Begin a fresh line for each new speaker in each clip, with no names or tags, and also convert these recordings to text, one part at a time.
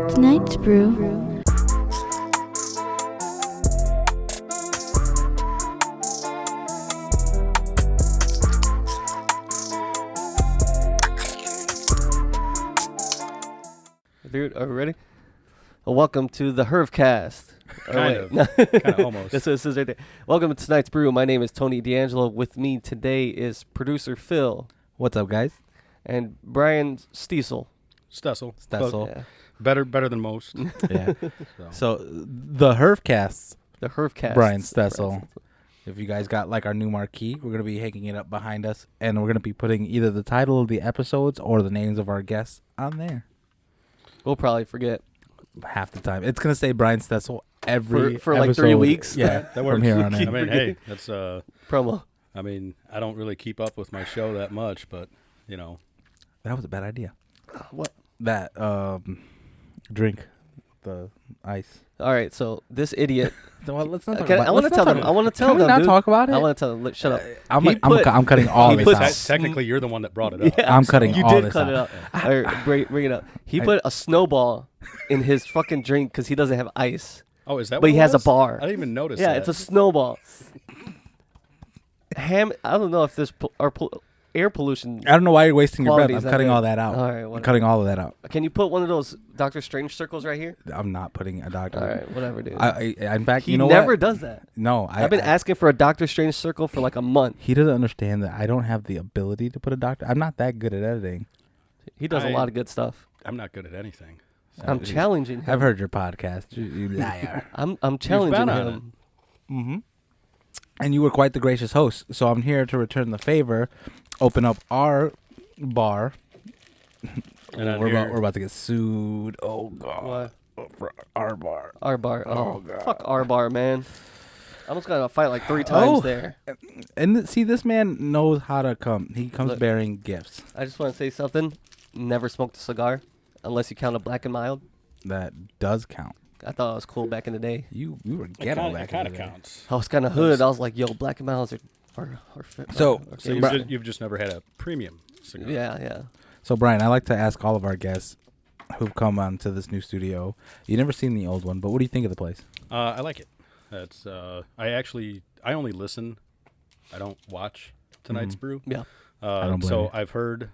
Tonight's brew.
Dude, are we ready? Well, welcome to the Herfcast.
Kind of almost.
This is right there. Welcome to tonight's brew. My name is Tony D'Angelo. With me today is producer Phil.
What's up, guys?
And Brian Stessl.
Stessl.
Yeah.
Better than most.
Yeah. So the Herfcast'S.
The Herfcast.
Brian Stessl. If you guys got like our new marquee, we're gonna be hanging it up behind us, and we're gonna be putting either the title of the episodes or the names of our guests on there.
We'll probably forget
Half the time, it's gonna say Brian Stessl every
for like
episode.
3 weeks.
Yeah,
That works.
from here on
I
in.
mean, hey, that's
Promo.
I mean, I don't really keep up with my show that much, but you know,
That was a bad idea.
What?
That drink, the ice.
All right, so this idiot.
Well, let's not talk
Okay,
about.
I want to tell them. I want to tell
Can
them.
we not
dude.
talk about it?
I want to tell them. Shut up.
I'm cutting all
he
this
put-
out.
technically you're the one that brought it up.
Yeah,
I'm cutting
you
all
did
this
cut
out.
it out. All right, bring it up. He put a snowball in his fucking drink because he doesn't have ice,
Oh, is that?
but
what
he
it
has a
was?
bar.
I didn't even notice.
Yeah,
that.
it's a snowball. I don't know if this air pollution.
I don't know why you're wasting your breath.
Quality's
I'm
not
cutting
good.
all that out.
All right,
I'm
whatever.
cutting all of that out.
Can you put one of those Doctor Strange circles right here?
I'm not putting a doctor.
All right, whatever, dude.
In fact,
He
you know
never
what?
does that.
No,
I've been asking for a Doctor Strange circle for like a month.
He doesn't understand that I don't have the ability to put a doctor. I'm not that good at editing.
He does a lot of good stuff.
I'm not good at anything.
I'm challenging him.
I've heard your podcast. You liar.
I'm challenging
been on
him.
Mm-hmm. And you were quite the gracious host, so I'm here to return the favor. Open up our bar.
And
We're about to get sued. Oh God!
What?
For our bar.
R bar.
Oh,
Oh,
God.
fuck R bar, man. I almost got in a fight like 3 times
Oh.
there.
And see, this man knows how to come. He comes
Look.
bearing gifts.
I just want to say something. Never smoked a cigar unless you count a black and mild.
That does count.
I thought it was cool back in the day.
You were
It
ghetto
kind
back in the
of
day.
counts.
I was kind of hood. I was like, yo, black and milds are fit.
So-
So
okay.
you've just never had a premium cigar.
Yeah.
So, Brian, I like to ask all of our guests who've come on to this new studio. You never seen the old one, but what do you think of the place?
I like it. That's I only listen. I don't watch tonight's brew.
Yeah.
I don't blame
So
you.
I've heard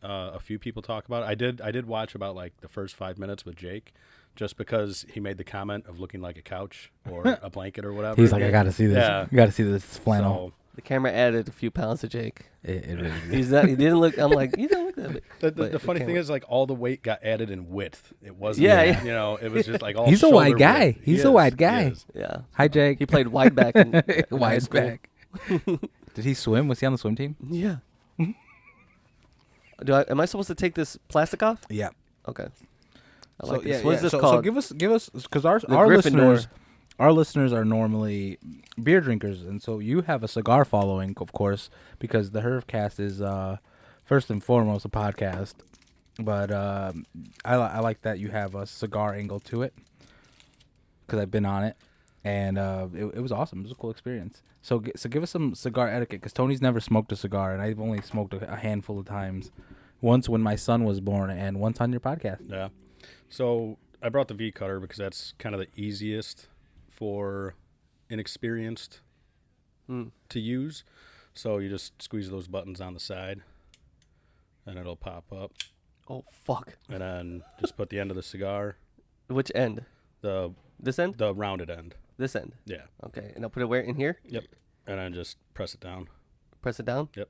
a few people talk about it. I did watch about like the first 5 minutes with Jake, just because he made the comment of looking like a couch or a blanket or whatever.
He's like, I gotta see this.
Yeah.
You gotta see this flannel.
The camera added a few pounds to Jake.
It really
He's not. He didn't look. I'm like, he didn't look that big.
So
But
the funny
camera-
thing is, like, all the weight got added in width. It wasn't.
Yeah.
You know, it was just like all.
He's a wide
shoulder
guy.
width.
He's
He
a
is.
wide
He
guy.
is.
Yeah.
Hi, Jake.
He played wide back. In high
Wide
school.
back. Did he swim? Was he on the swim team?
Yeah. Am I supposed to take this plastic off?
Yeah.
Okay. I like this. What is this
so,
called?
So give us, because our
Gryffindor.
listeners are normally beer drinkers, and so you have a cigar following, of course, because the Herfcast is first and foremost a podcast. But I like that you have a cigar angle to it, because I've been on it, and it was awesome. It was a cool experience. So give us some cigar etiquette, because Tony's never smoked a cigar, and I've only smoked a handful of times. Once when my son was born, and once on your podcast.
Yeah. So I brought the V cutter because that's kind of the easiest for inexperienced to use. So you just squeeze those buttons on the side, and it'll pop up.
Oh fuck!
And then just put the end of the cigar,
Which end? This end?
the rounded end.
This end.
Yeah.
Okay. And I'll put it where in here.
Yep. And then just press it down.
Press it down.
Yep.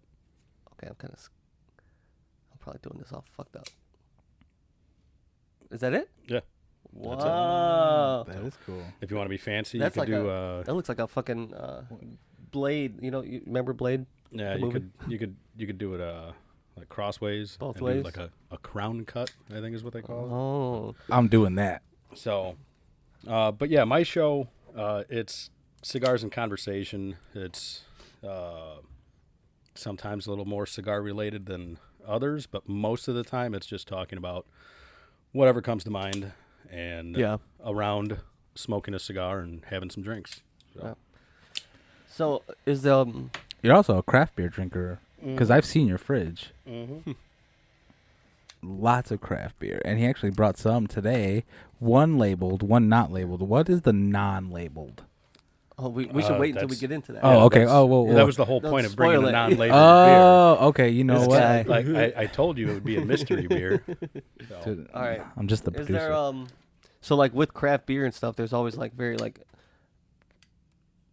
Okay. I'm probably doing this all fucked up. Is that it?
Yeah. That's it.
Wow.
That is cool.
If you want to be fancy,
That's
you could
like
do.
That looks like a fucking blade. You remember Blade?
Yeah,
the
you
movie?
could do it like crossways.
Both
and
ways?
do like a crown cut, I think is what they call it.
Oh.
I'm doing that.
So, but yeah, my show, it's cigars and conversation. It's sometimes a little more cigar related than others, but most of the time it's just talking about whatever comes to mind and around smoking a cigar and having some drinks. So.
So is
You're also a craft beer drinker, because I've seen your fridge.
Mm-hmm.
lots of craft beer, and he actually brought some today. One labeled, one not labeled. What is the non-labeled?
Oh, we should wait until we
that's-
get into that.
Oh, okay.
that's-
Oh, well,
that was the whole
Don't
point of bringing
spoil
a
it.
non-labeled
Oh, okay. You know
This
what?
guy.
beer. Like I told you, it would be a mystery beer. So,
Dude,
All right.
I'm just the
Is
producer.
there so like with craft beer and stuff, there's always like very like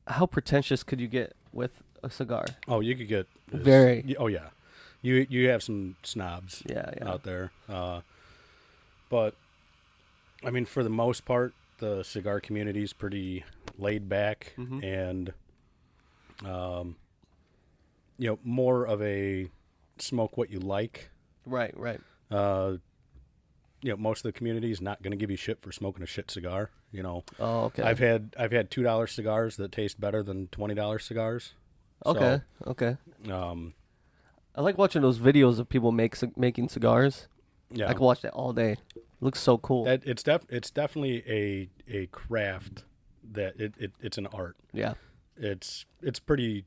how pretentious could you get with a cigar?
oh, you could get
Very.
Oh yeah, you have some snobs
Yeah.
out there, but I mean, for the most part, the cigar community is pretty laid back
Mhm.
and, more of a smoke what you like.
Right.
Most of the community is not going to give you shit for smoking a shit cigar.
Oh, okay.
I've had $2 cigars that taste better than $20 cigars.
Okay. I like watching those videos of people making cigars.
Yeah,
I could watch that all day. Looks so cool.
it's definitely a craft that it's an art.
Yeah.
It's pretty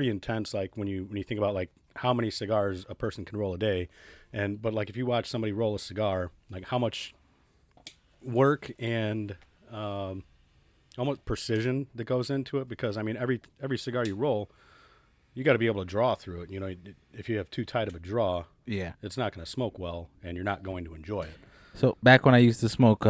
intense. Like when you think about like how many cigars a person can roll a day, but like if you watch somebody roll a cigar, like how much work and almost precision that goes into it. Because I mean every cigar you roll, you got to be able to draw through it. You know, if you have too tight of a draw,
Yeah.
it's not going to smoke well, and you're not going to enjoy it.
So back when I used to smoke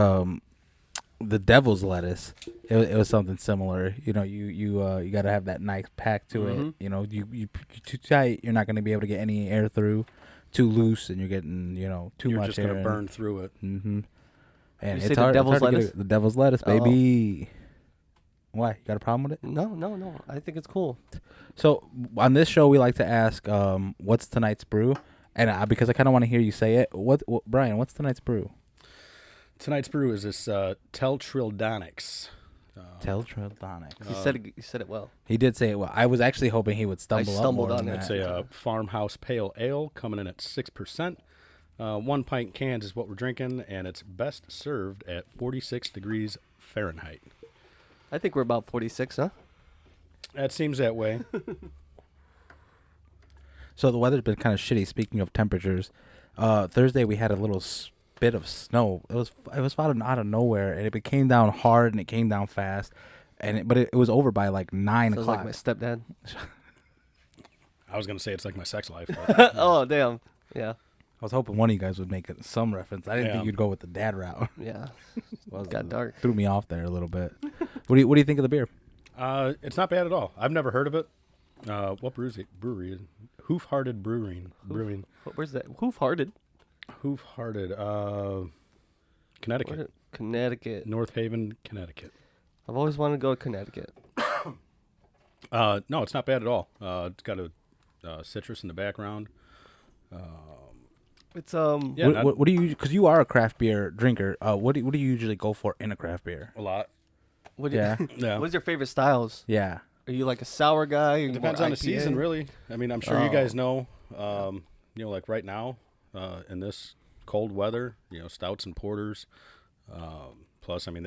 the devil's lettuce, it was something similar. You know, you got to have that nice pack to it.
Mhm.
You know, you too tight, you're not going to be able to get any air through. Too loose, and you're getting too
You're
much
just
air.
going to burn through it.
Mm-hmm. And
You
it's
say the
hard.
devil's
it's hard to get
lettuce?
it. The devil's lettuce,
Oh.
baby. Why? You got a problem with it?
No. I think it's cool.
So on this show, we like to ask, "What's tonight's brew?" And because I kind of want to hear you say it. What, Brian? What's tonight's brew?
Tonight's brew is this Teltrildonics.
Teltrildonics.
You said it well.
He did say it well. I was actually hoping he would stumble.
stumbled
up more
on
than
it.
It's
that.
a farmhouse pale ale coming in at 6%. 1 pint cans is what we're drinking, and it's best served at 46 degrees Fahrenheit.
I think we're about 46, huh?
That seems that way.
So the weather's been kind of shitty. Speaking of temperatures, Thursday we had a little bit of snow. It was falling out of nowhere, and it came down hard and it came down fast, but it was over by like 9
Sounds
o'clock.
like my stepdad.
I was going to say it's like my sex life. But
Oh, damn. Yeah.
I was hoping one of you guys would make some reference. I didn't think
Yeah.
you'd go with the dad route.
Yeah.
Well,
Got dark.
Threw me off there a little bit. What do you think of the beer?
it's not bad at all. I've never heard of it. What brewery is it? Hoof-Hearted Brewing.
Where's that? Hoof-hearted.
Hoof-Hearted. Connecticut.
Connecticut.
North Haven, Connecticut.
I've always wanted to go to Connecticut.
No, it's not bad at all. It's got a citrus in the background.
It's
Yeah,
What do you? Because you are a craft beer drinker. What do you usually go for in a craft beer?
a lot.
What do
Yeah.
Yeah.
What's your favorite styles?
Yeah.
Are you like a sour guy? Or you
Depends
more
on the
IPA?
season, really. I mean, I'm sure you
Oh.
guys know. Like right now, in this cold weather, stouts and porters. Plus, I mean,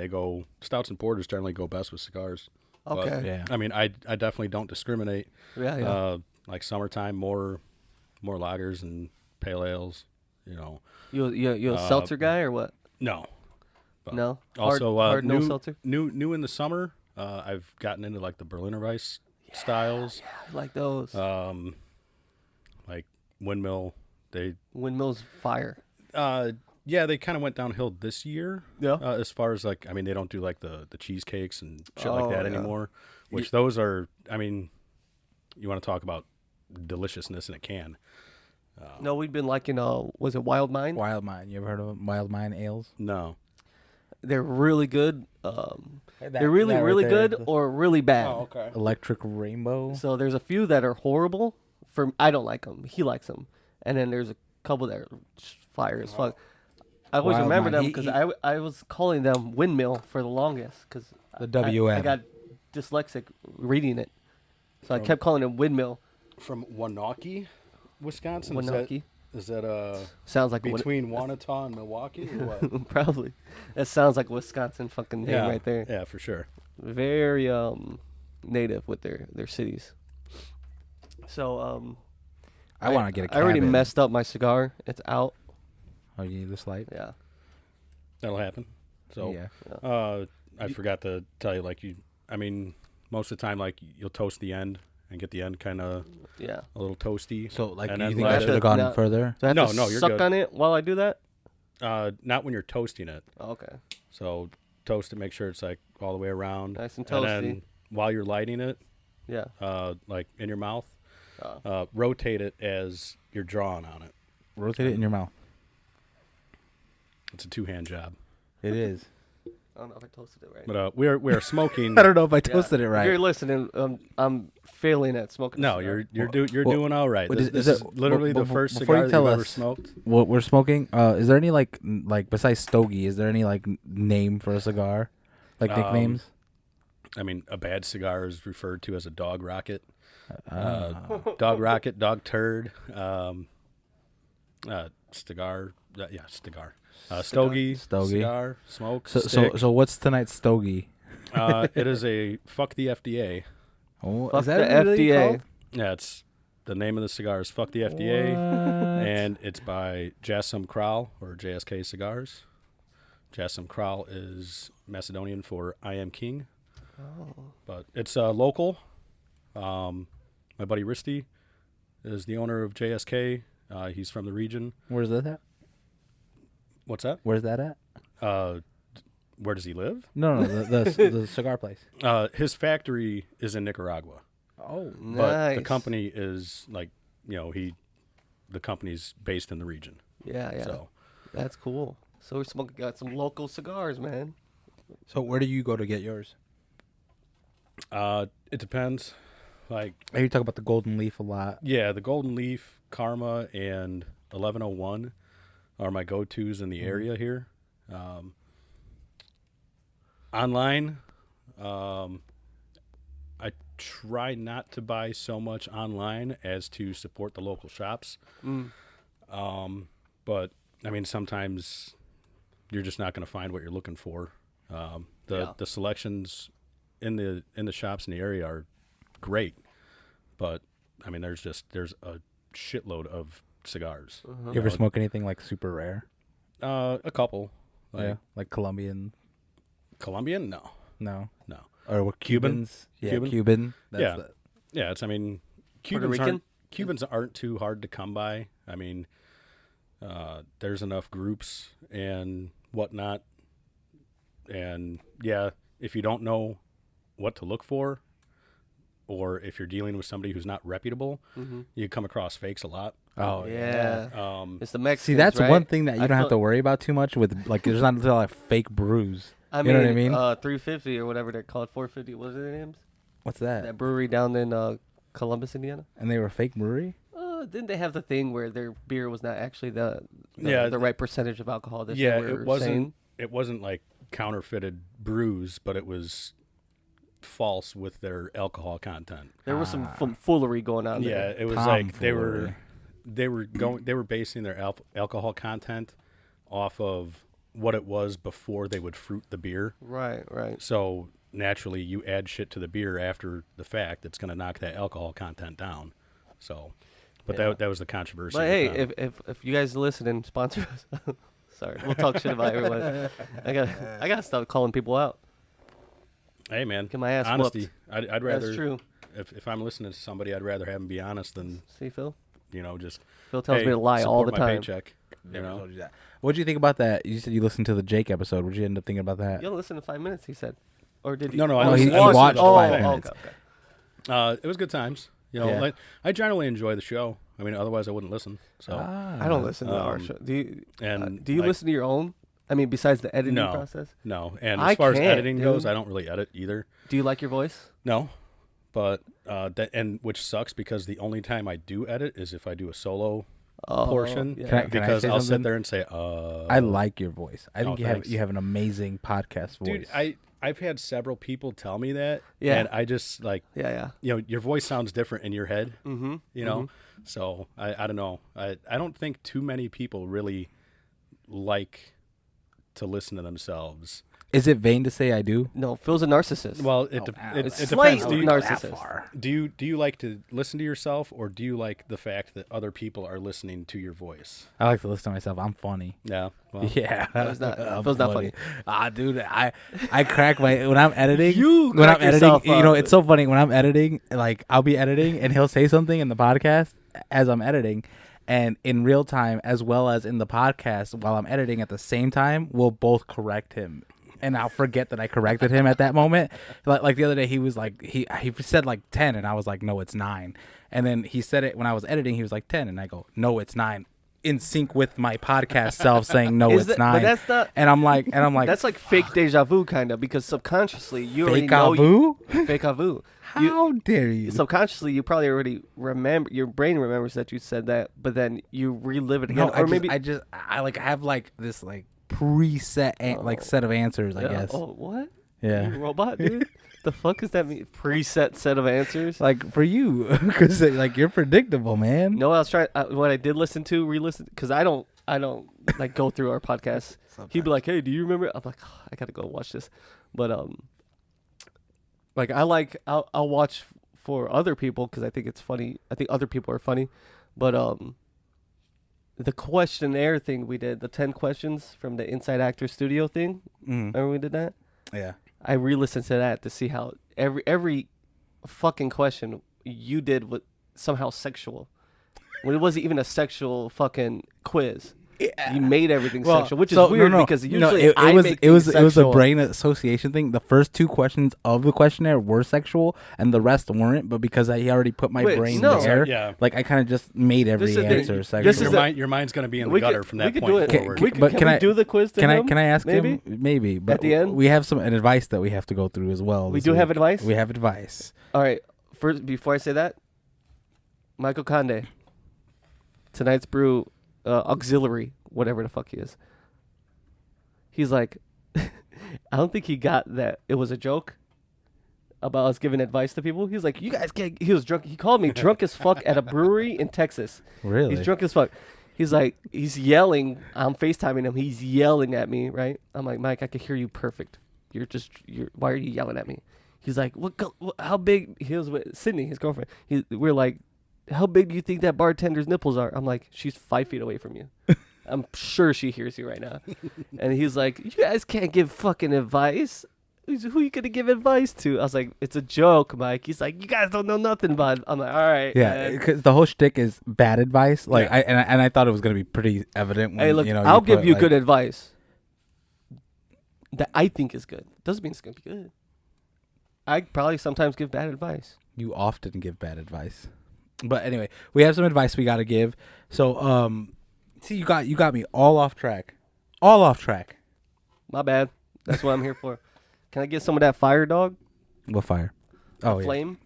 stouts and porters generally go best with cigars. But,
Okay.
Yeah.
I mean, I definitely don't discriminate.
Yeah.
Like summertime, more lagers and pale ales.
You a seltzer guy or what?
No. But
No.
Also,
hard no
new,
seltzer.
new in the summer. I've gotten into like the Berliner Weiss styles.
I like those.
Like Windmill.
Windmills fire.
They kind of went downhill this year.
Yeah.
As far as like, I mean, they don't do like the cheesecakes and shit like
Oh,
that
yeah.
anymore. Which those are, I mean, you want to talk about deliciousness in a can.
No, we've been liking was it Wild Mind?
Wild Mind. You ever heard of Wild Mind ales?
No.
They're really good. They're really, really good or really bad.
okay.
Electric Rainbow.
So there's a few that are horrible. I don't like them. He likes them, and then there's a couple that are fire as fuck. I always
Wild
remember
Mind.
them because I was calling them Windmill for the longest because
The WM.
I got dyslexic reading it, so I kept calling it Windmill.
From Wanaki, Wisconsin.
Wanaki.
Is that
Sounds like
between Wanata and Milwaukee or what?
probably. That sounds like a Wisconsin fucking name right there.
Yeah, for sure.
Very native with their cities. So
I want to get a
I already
cabin.
messed up my cigar. It's out.
Oh, you need this light?
Yeah.
That'll happen. So,
Yeah.
I forgot to tell you, most of the time, you'll toast the end and get the end kind of
Yeah.
a little toasty.
So, like,
And
you
then
think I
let
should
it-
have gone
No.
further?
Do I have
No,
to
no, you're
suck
good.
on it while I do that?
Not when you're toasting it.
Oh, okay.
So toast it, make sure it's all the way around.
Nice and
And
toasty.
then while you're lighting it,
Yeah.
in your mouth,
Oh.
rotate it as you're drawing on it.
Rotate it in your mouth.
It's a 2-hand job.
It is.
I don't know if I toasted it right.
But we are smoking.
I don't know if I
Yeah.
toasted it
If
right.
you're listening, I'm failing at smoking.
No,
a cigar.
you're
Well,
doing all right.
what
This,
is
this
it-
is literally the first
before you
cigar that
tell
you've ever
us-
smoked.
What we're smoking? Is there any besides stogie? Is there any name for a cigar, nicknames?
A bad cigar is referred to as a dog rocket.
Ah.
Dog rocket, dog turd, cigar. Cigar. Stogie,
Stogie.
cigar, smoke,
So
stick.
so what's tonight's stogie?
It is a fuck the FDA.
Oh,
Fuck
is that
the
really
FDA.
called?
Yeah, it's the name of the cigar is fuck the FDA,
What?
and it's by Jassim Kral or JSK Cigars. Jassim Kral is Macedonian for I am king. But it's local. My buddy Risty is the owner of JSK. He's from the region.
Where's that at?
What's that?
Where's that at?
Where does he live?
No, the cigar place.
His factory is in Nicaragua,
Oh,
but
Nice.
the company is the company's based in the region.
Yeah.
So
That's cool. So we're got some local cigars, man.
so where do you go to get yours?
it depends.
I hear you talk about the golden leaf a lot.
Yeah, the Golden Leaf, Karma, and 1101 are my go-tos in the area here. Online, I try not to buy so much online as to support the local shops. But sometimes you're just not going to find what you're looking for. The selections in the shops in the area are great, but there's a shitload of cigars.
You ever smoke anything super rare?
A couple.
Like Colombian?
Colombian? No.
No.
Or
what
Cuban?
Cubans? Yeah,
Cuban?
Cuban. That's
Yeah.
the-
Yeah, it's
Puerto
Cubans
Rican?
aren't too hard to come by. There's enough groups and whatnot. And yeah, if you don't know what to look for, or if you're dealing with somebody who's not reputable, you come across fakes a lot.
Oh
Yeah. It's the Mexicans,
See, that's
right?
one thing that you
I
don't have to
feel-
worry about too much with there's not fake brews.
I
You
mean,
know what I mean?
350 or whatever they're called, 450. What are their names?
What's that?
That brewery down in Columbus, Indiana.
And they were a fake brewery?
Didn't they have the thing where their beer was not actually the
Yeah,
right percentage of alcohol? That
Yeah,
they were
it wasn't.
saying?
It wasn't like counterfeited brews, but it was false with their alcohol content.
There was some foolery going on
Yeah,
there.
it was they were basing their alcohol content off of what it was before they would fruit the beer.
Right.
So naturally, you add shit to the beer after the fact, it's going to knock that alcohol content down. So, but
Yeah.
that was the controversy.
But hey,
with them.
if you guys listen and sponsor us, sorry, we'll talk shit about everyone. I gotta stop calling people out.
Hey man,
Get my ass
honesty.
whooped.
I'd rather.
That's true.
If I'm listening to somebody, I'd rather have them be honest than
See, Phil.
just.
Phil tells
hey,
me to lie all
support
the
my
time.
Paycheck.
Never told you that. What'd you think about that? You said you listened to the Jake episode. What'd you end up thinking about that?
You only listen to 5 minutes. He said, or did he?
No, I
No,
listened-
he
I listened to
watched
the
5
whole thing.
minutes.
Okay.
It was good times.
Yeah.
I generally enjoy the show. Otherwise I wouldn't listen. So
I don't listen to our show. Do you?
and
Do you
like,
listen to your own? Besides the editing
No.
process.
No, and
I
as far as
can't,
editing goes,
dude.
I don't really edit either.
Do you like your voice?
No, but which sucks because the only time I do edit is if I do a solo portion.
yeah.
Can I
Because
say
I'll sit
something?
there and say,
I like your voice. I think
thanks.
you have an amazing podcast voice.
dude, I've had several people tell me that.
Yeah.
And I just
Yeah.
your voice sounds different in your head.
Mm-hmm.
You know, so I don't know. I don't think too many people really like to listen to themselves
Is it vain to say I do?
No, Phil's a narcissist.
Well,
It's
it
slight
depends.
narcissist.
Do you like to listen to yourself, or do you like the fact that other people are listening to your voice?
I like to listen to myself. I'm funny.
Yeah. Well,
Yeah,
Phil's not funny.
Dude, I crack my when I'm editing.
You
when I'm
crack
editing,
yourself
you know,
up.
it's so funny when I'm editing. Like I'll be editing, and he'll say something in the podcast as I'm editing, and in real time as well as in the podcast while I'm editing at the same time, we'll both correct him. And I'll forget that I corrected him at that moment. Like the other day, he was like, he said like 10, and I was like, no, it's 9. And then he said it when I was editing. He was like 10, and I go, no, it's 9. In sync with my podcast self saying no, it's 9.
But that's not.
And I'm like,
That's like fake deja vu, kind of, because subconsciously you already
fake
know.
vu.
Fake vu.
How dare you?
Subconsciously, you probably already remember. Your brain remembers that you said that, but then you relive it again.
No,
or maybe
I like have like this like preset like set of answers. I guess.
Oh, what?
Yeah.
You robot, dude. The fuck does that mean? Preset set of answers.
Like for you, because like you're predictable, man.
No, I was trying. What I did re-listen, because I don't like go through our podcast. He'd be like, "Hey, do you remember?" I'm like, oh, "I gotta go watch this," but like I'll watch for other people because I think it's funny. I think other people are funny, but the questionnaire thing we did, the 10 questions from the Inside Actor Studio thing. Remember we did that?
Yeah.
I re-listened to that to see how every fucking question you did was somehow sexual. When it wasn't even a sexual fucking quiz. You made everything sexual, which is weird because usually
it was a brain association thing. The first 2 questions of the questionnaire were sexual, and the rest weren't. But because he already put my brain there, like I kind of just made every answer sexual.
Your mind's going to be in the gutter from that point forward.
Can we do the quiz to him?
Can I ask
maybe?
him? Maybe. But
at the end,
we have an advice that we have to go through as well.
We do have advice.
We have advice.
All right. First, before I say that, Michael Conde, tonight's brew auxiliary. Whatever the fuck he is. He's like, I don't think he got that it was a joke about us giving advice to people. He's like, you guys can't. He was drunk. He called me drunk as fuck at a brewery in Texas.
Really?
He's drunk as fuck. He's like, he's yelling. I'm FaceTiming him. He's yelling at me, right? I'm like, Mike, I can hear you perfect. Why are you yelling at me? He's like, how big? He was with Sydney, his girlfriend. We're like, how big do you think that bartender's nipples are? I'm like, she's 5 feet away from you. I'm sure she hears you right now. And he's like, you guys can't give fucking advice. Who you gonna give advice to? I was like, it's a joke, Mike. He's like, you guys don't know nothing, bud. I'm like, all right.
Yeah, because the whole shtick is bad advice. Like, yeah. I thought it was gonna be pretty evident. When,
hey, look, I'll give you good advice that I think is good. Doesn't mean it's gonna be good. I probably sometimes give bad advice.
You often give bad advice. But anyway, we have some advice we gotta give. So, see, you got me all off track. All off track.
My bad. That's what I'm here for. Can I get some of that fire, dog?
What fire?
Flame.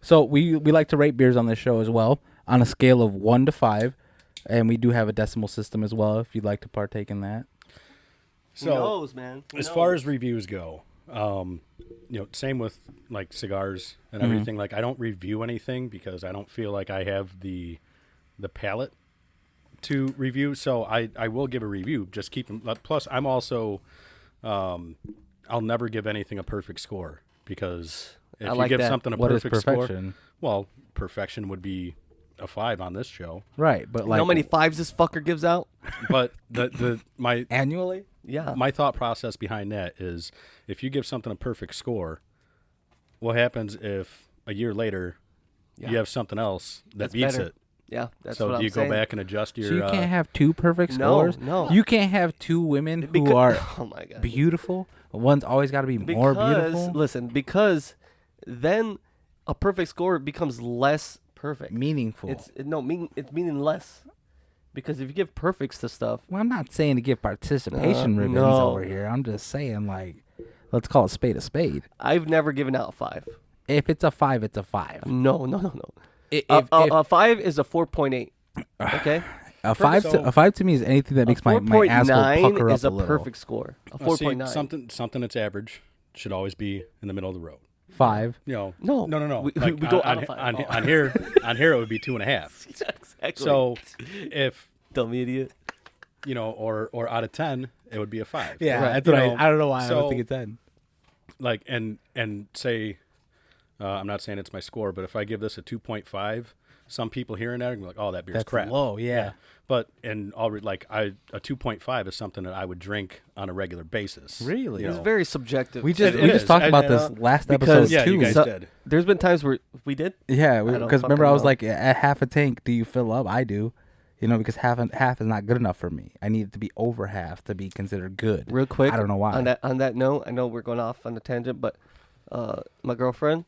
So we like to rate beers on this show as well on a scale of 1 to 5, and we do have a decimal system as well if you'd like to partake in that.
So,
who knows, man?
As far as reviews go, same with like cigars and everything. Like I don't review anything because I don't feel like I have the palate to review. So I will give a review. Just keep them. Plus, I'm also I'll never give anything a perfect score because if you give something a perfect score, well, perfection would be a 5 on this show,
right? But like,
how many 5s this fucker gives out?
But my
annually,
yeah.
My thought process behind that is, if you give something a perfect score, what happens if a year later you have something else that beats it?
Yeah, that's
so
what
do you
I'm saying.
go back and adjust your?
So you can't have 2 perfect scores.
No.
You can't have 2 women who are
oh my God.
beautiful. One's always got to be more beautiful.
Listen, because then a perfect score becomes less perfect.
Meaningful.
It's meaningless. Because if you give perfects to stuff,
well, I'm not saying to give participation ribbons over here. I'm just saying, like, let's call a spade a spade.
I've never given out a 5.
If it's a 5, it's a 5.
No. A 5 is a 4.8. Okay.
A 5 to me is anything that makes my asshole pucker up
is a
little.
Perfect score. A 4.9.
Something that's average should always be in the middle of the road.
5.
No.
We
go on
here it would be 2.5.
Exactly.
So if
dumb idiot.
or out of 10, it would be a 5.
Yeah,
Right.
that's what
You know,
I don't know why I
so-
was thinking 10.
Like, and say, I'm not saying it's my score, but if I give this a 2.5, some people hearing that are gonna be like, oh, that beer's
That's
crap.
low, yeah.
But a 2.5 is something that I would drink on a regular basis.
Really?
you
It's
know.
very subjective.
We
It
just
is.
talked
I-
about
you
this
know,
last
because-
episode
Yeah,
too.
you guys
So-
did.
There's been times where we did.
Yeah,
I don't
because remember
fucking
I was
know.
like, at half a tank, do you fill up? I do. Because half is not good enough for me. I need it to be over half to be considered good.
Real quick,
I don't know why.
On that note, I know we're going off on a tangent, but my girlfriend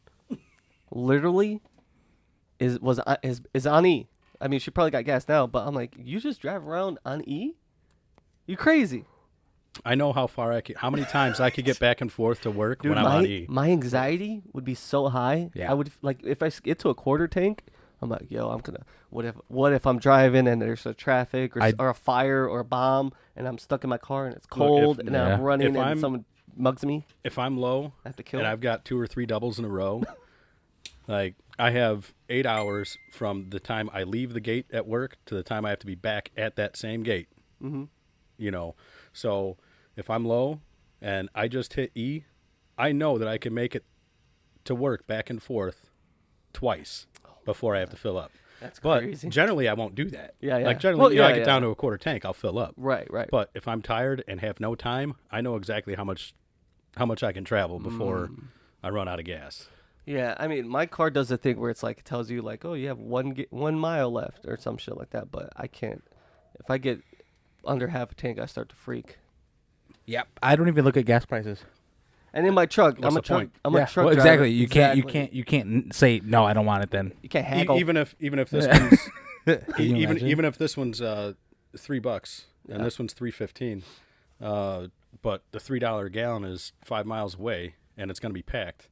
literally is on E. I mean, she probably got gas now, but I'm like, you just drive around on E? You crazy,
I know how many times I could get back and forth to work
dude?
when I'm on E.
My anxiety would be so high.
Yeah.
I would like if I get to a quarter tank. I'm like, yo, I'm gonna. What if I'm driving and there's a traffic or a fire or a bomb and I'm stuck in my car and it's cold and I'm running
If
and someone mugs me?
If I'm low
I have to kill.
and I've got 2 or 3 doubles in a row, like I have 8 hours from the time I leave the gate at work to the time I have to be back at that same gate.
Mm-hmm.
So if I'm low and I just hit E, I know that I can make it to work back and forth twice before I have to fill up.
That's
But
crazy.
generally, I won't do that.
Yeah, yeah.
Like generally,
Well,
I
yeah,
get down
yeah.
to a quarter tank, I'll fill up.
Right.
But if I'm tired and have no time, I know exactly how much I can travel before I run out of gas.
Yeah, I mean, my car does a thing where it's like it tells you like, oh, you have 1 mile left or some shit like that. But I can't. If I get under half a tank, I start to freak.
Yep. I don't even look at gas prices.
And in my truck,
What's the point?
I'm a truck driver.
exactly. You
Exactly.
can't say no. I don't want it then.
You can't haggle.
Even if this one's
Can you imagine?
even if this one's $3 and this one's $3.15, but the $3 a gallon is 5 miles away and it's going to be packed.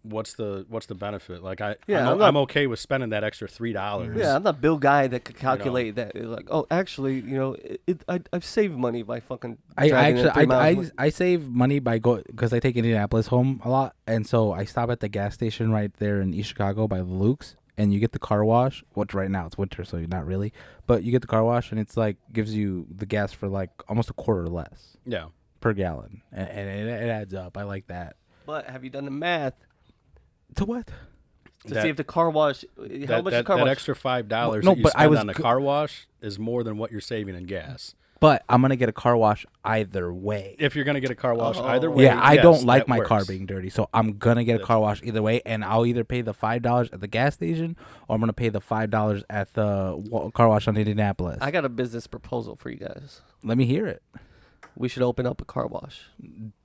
What's the benefit? Like I'm okay with spending that extra $3.
Yeah, I'm not Bill Guy that could calculate that. It's like, oh, actually, I've saved money by fucking.
I save money by because I take Indianapolis home a lot, and so I stop at the gas station right there in East Chicago by the Luke's, and you get the car wash. Which right now it's winter, so not really, but you get the car wash, and it's like gives you the gas for like almost a quarter less.
Yeah.
Per gallon, and it adds up. I like that.
But have you done the math
To what?
to see if the car wash? How much the car
that
wash?
extra $5
No,
that you
but I
spend
was
on the
go-
car wash is more than what you're saving in gas.
But I'm gonna get a car wash either way.
If you're gonna get a car wash
Oh.
either way,
Yeah, I
yes,
don't like
that
my car
works.
being dirty, so I'm gonna get a car wash either way, and I'll either pay the $5 at the gas station, or I'm gonna pay the $5 at the car wash on Indianapolis.
I got a business proposal for you guys.
Let me hear it.
We should open up a car wash.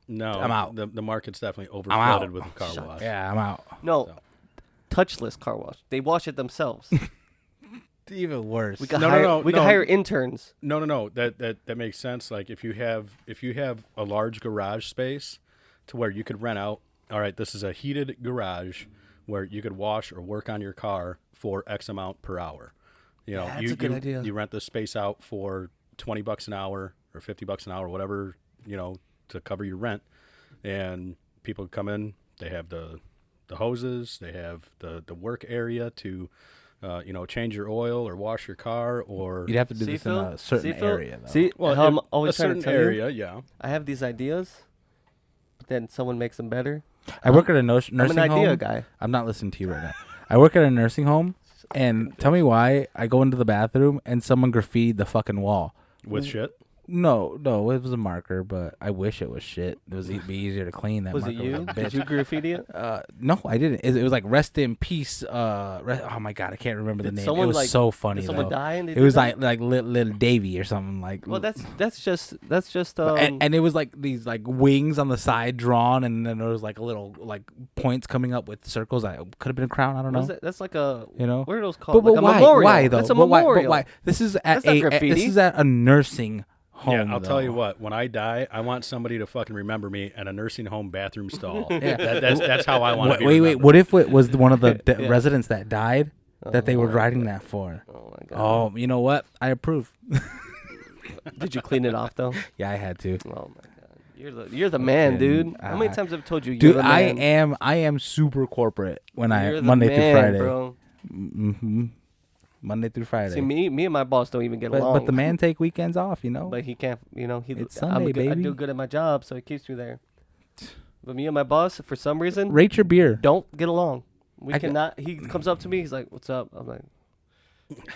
No,
I'm out.
The market's definitely
out.
overflooded with car
shut
wash.
Yeah, I'm out.
No,
So.
touchless car wash. They wash it themselves.
Even worse.
We can
No,
hire.
no,
we
no.
can hire interns.
No. That makes sense. Like if you have a large garage space to where you could rent out. All right, this is a heated garage where you could wash or work on your car for X amount per hour. You know,
Yeah, that's a good idea.
You rent this space out for $20 an hour or $50 an hour, whatever, to cover your rent. And people come in, they have the hoses, they have the work area to change your oil or wash your car, or
You'd have to do this in a certain area, though.
See,
well,
how I'm
a
always trying to
certain
tell
area,
you,
yeah.
I have these ideas, but then someone makes them better.
I work at a nursing
I'm an idea
home.
guy.
I'm not listening to you right now. I work at a nursing home, and tell me why I go into the bathroom and someone graffitied the fucking wall.
With shit.
No, it was a marker, but I wish it was shit. It was be easier to clean. That
Was it
marker
you?
was a
Did
bitch.
you graffiti it?
No, I didn't. It was like rest in peace. Oh my god, I can't remember the
Did
name. It
someone,
was
like-
so funny
Did someone
though.
die? And they
It
did
was
that?
like little Davy or something like.
Well, that's just
and it was like these like wings on the side drawn, and then there was like a little like points coming up with circles. I could have been a crown. I don't
what is
know.
that? That's like a
You know.
what are those called?
But
like a
why?
memorial.
Why though?
That's a
But why?
memorial.
But why? This is at
That's not
this
graffiti.
is at a nursing home.
Yeah, I'll tell you
though.
what. When I die, I want somebody to fucking remember me in a nursing home bathroom stall.
Yeah.
That's how I want to be
Wait.
remembered.
What if it was one of the
Yeah.
residents that died that they were
Oh,
writing that for?
Oh my god.
Oh, you know what? I approve.
Did you clean it off though?
Yeah, I had to.
Oh my god. You're the man,
And,
dude. How many times have I told you? You're
Dude,
the man.
I am super corporate when
You're
I
the
Monday
man,
through Friday.
bro.
Mm-hmm. Monday through Friday.
See, me and my boss don't even get
but,
along.
but the man take weekends off, you know.
But he can't,
It's
I'm
Sunday,
good, I
baby.
do good at my job, so he keeps me there. But me and my boss, for some reason,
Rate your beer.
don't get along. We
I
cannot. He comes up to me. He's like, "What's up?" I'm like,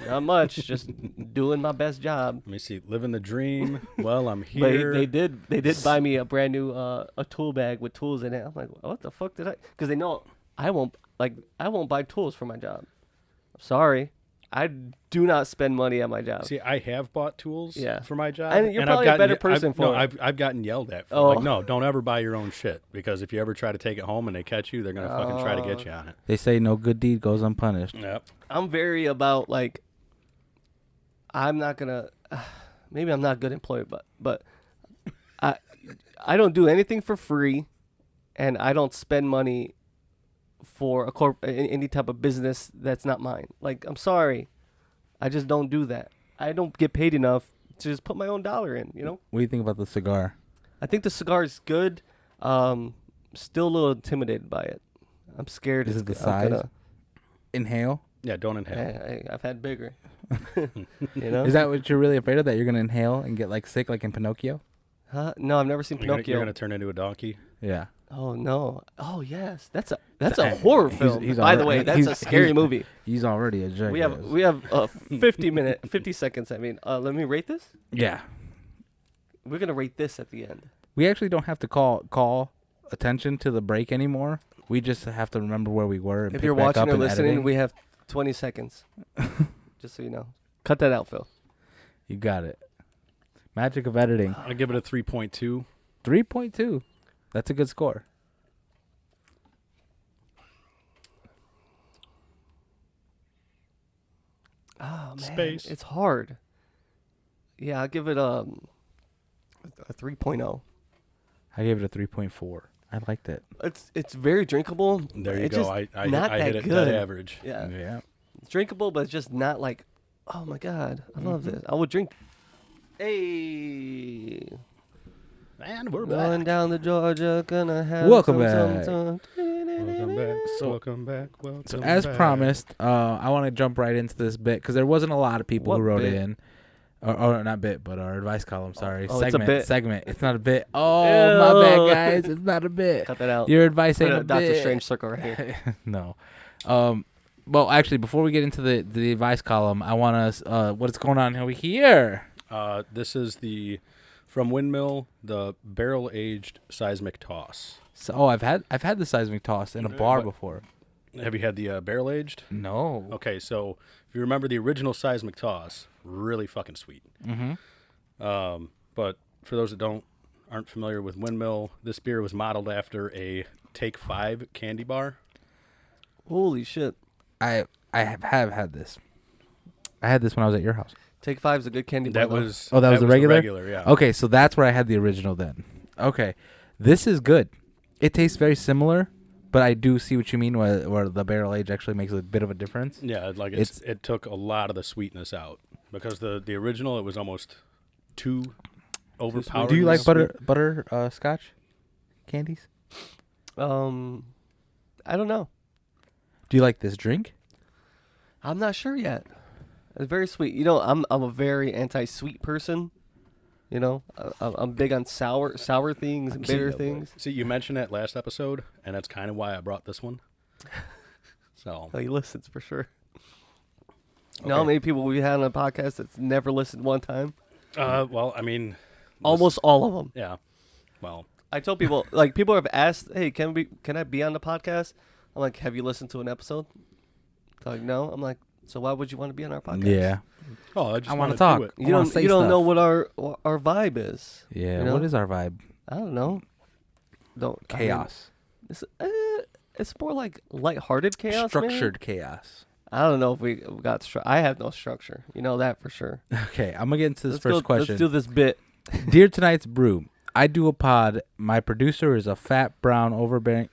"Not much. Just doing my best job."
Let me see. Living the dream. Well, I'm
But
here.
they did buy me a brand new a tool bag with tools in it. I'm like, "What the fuck did I?" Because they know I won't buy tools for my job. I'm sorry. I do not spend money at my job.
See, I have bought tools
Yeah.
for my job.
And you're
I've
probably a
gotten
better
ye-
person for it.
I've gotten yelled at. For it.
Oh.
Like, no, don't ever buy your own shit because if you ever try to take it home and they catch you, they're gonna fucking try to get you on it.
They say no good deed goes unpunished.
Yep.
I'm very about like. I'm not gonna. Maybe I'm not a good employee, but I don't do anything for free, and I don't spend money for any type of business that's not mine. Like, I'm sorry, I just don't do that. I don't get paid enough to just put my own dollar in. You know.
What do you think about the cigar?
I think the cigar is good. Still a little intimidated by it. I'm scared.
Is it the
I'm
size?
gonna-
Inhale?
Yeah, don't inhale.
I've had bigger. You know.
Is that what you're really afraid of? That you're gonna inhale and get like sick, like in Pinocchio?
Huh? No, I've never seen Pinocchio.
You're gonna turn into a donkey.
Yeah.
Oh no! Oh yes, that's a horror film.
he's
By the
already-
way, that's a scary
he's-
movie.
He's already a jerk.
We have 50 seconds. I mean, let me rate this.
Yeah.
We're gonna rate this at the end.
We actually don't have to call attention to the break anymore. We just have to remember where we were. And
If
pick
you're
back
watching
up
or
in
listening,
editing.
we have 20 seconds. Just so you know, cut that out, Phil.
You got it. Magic of editing.
I give it a 3.2.
3.2. That's a good score.
Oh man,
Space.
it's hard. Yeah, I'll give it a 3.0.
I gave it a 3.4. I liked it.
It's very drinkable.
There you
It's
go.
just
I
not
hit
that
it
good.
dead average.
Yeah,
Yeah.
it's drinkable, but it's just not like, oh my god, I love this. I would drink. Hey,
And we're
going
back.
down to Georgia, gonna have
Welcome
some,
back.
Welcome back.
So-
welcome back. Welcome
So as
back.
promised, I want to jump right into this bit because there wasn't a lot of people
What
who wrote
bit?
in. Or not bit, but our advice column. Sorry,
Oh, it's a
segment.
bit.
Segment. It's not a bit. Oh, my bad,
Ew.
guys. It's not a bit.
Cut that out.
Your advice
Put
ain't
a
a
Doctor
bit.
Strange circle right here.
No. Well, actually, before we get into the advice column, I want to what's going on over here.
This is from Windmill, the barrel aged seismic toss.
So, I've had the seismic toss in a bar
But-
before.
Have you had the barrel aged?
No.
Okay, so if you remember the original seismic toss, really fucking sweet.
Mm-hmm.
But for those that aren't familiar with Windmill, this beer was modeled after a Take 5 candy bar.
Holy shit!
I have had this. I had this when I was at your house.
Take 5's a good candy bar.
That
though.
was
Oh, that was the regular?
yeah.
Okay, so that's where I had the original then. Okay, this is good. It tastes very similar, but I do see what you mean where the barrel age actually makes a bit of a difference.
Yeah, like it took a lot of the sweetness out because the original it was almost too overpowering.
Do you like
sweet.
butter scotch candies?
I don't know.
Do you like this drink?
I'm not sure yet. It's very sweet. You know, I'm a very anti-sweet person. You know, I'm big on sour things and bitter things.
See, you mentioned that last episode, and that's kind of why I brought this one. So
Oh, he listens for sure. You know how
Okay.
many people we had on a podcast that's never listened one time?
well, I mean,
Almost all of them.
yeah. Well,
I told people, like, people have asked, "Hey, can I be on the podcast?" I'm like, "Have you listened to an episode?" They're like, "No." I'm like, "So why would you want to be on our podcast?"
Yeah.
I just
I
want
wanna
to
talk.
Do it.
You
wanna
don't
say
you don't
stuff.
know what our vibe is.
Yeah.
You know?
What is our vibe?
I don't know. Don't I mean,
Chaos.
it's more like lighthearted chaos.
Structured chaos.
Man. I don't know if we got I have no structure. You know that for sure.
Okay, I'm gonna get into this
Let's
first question.
Let's do this bit.
Dear Tonight's Brew, I do a pod. My producer is a fat, brown, overbearing.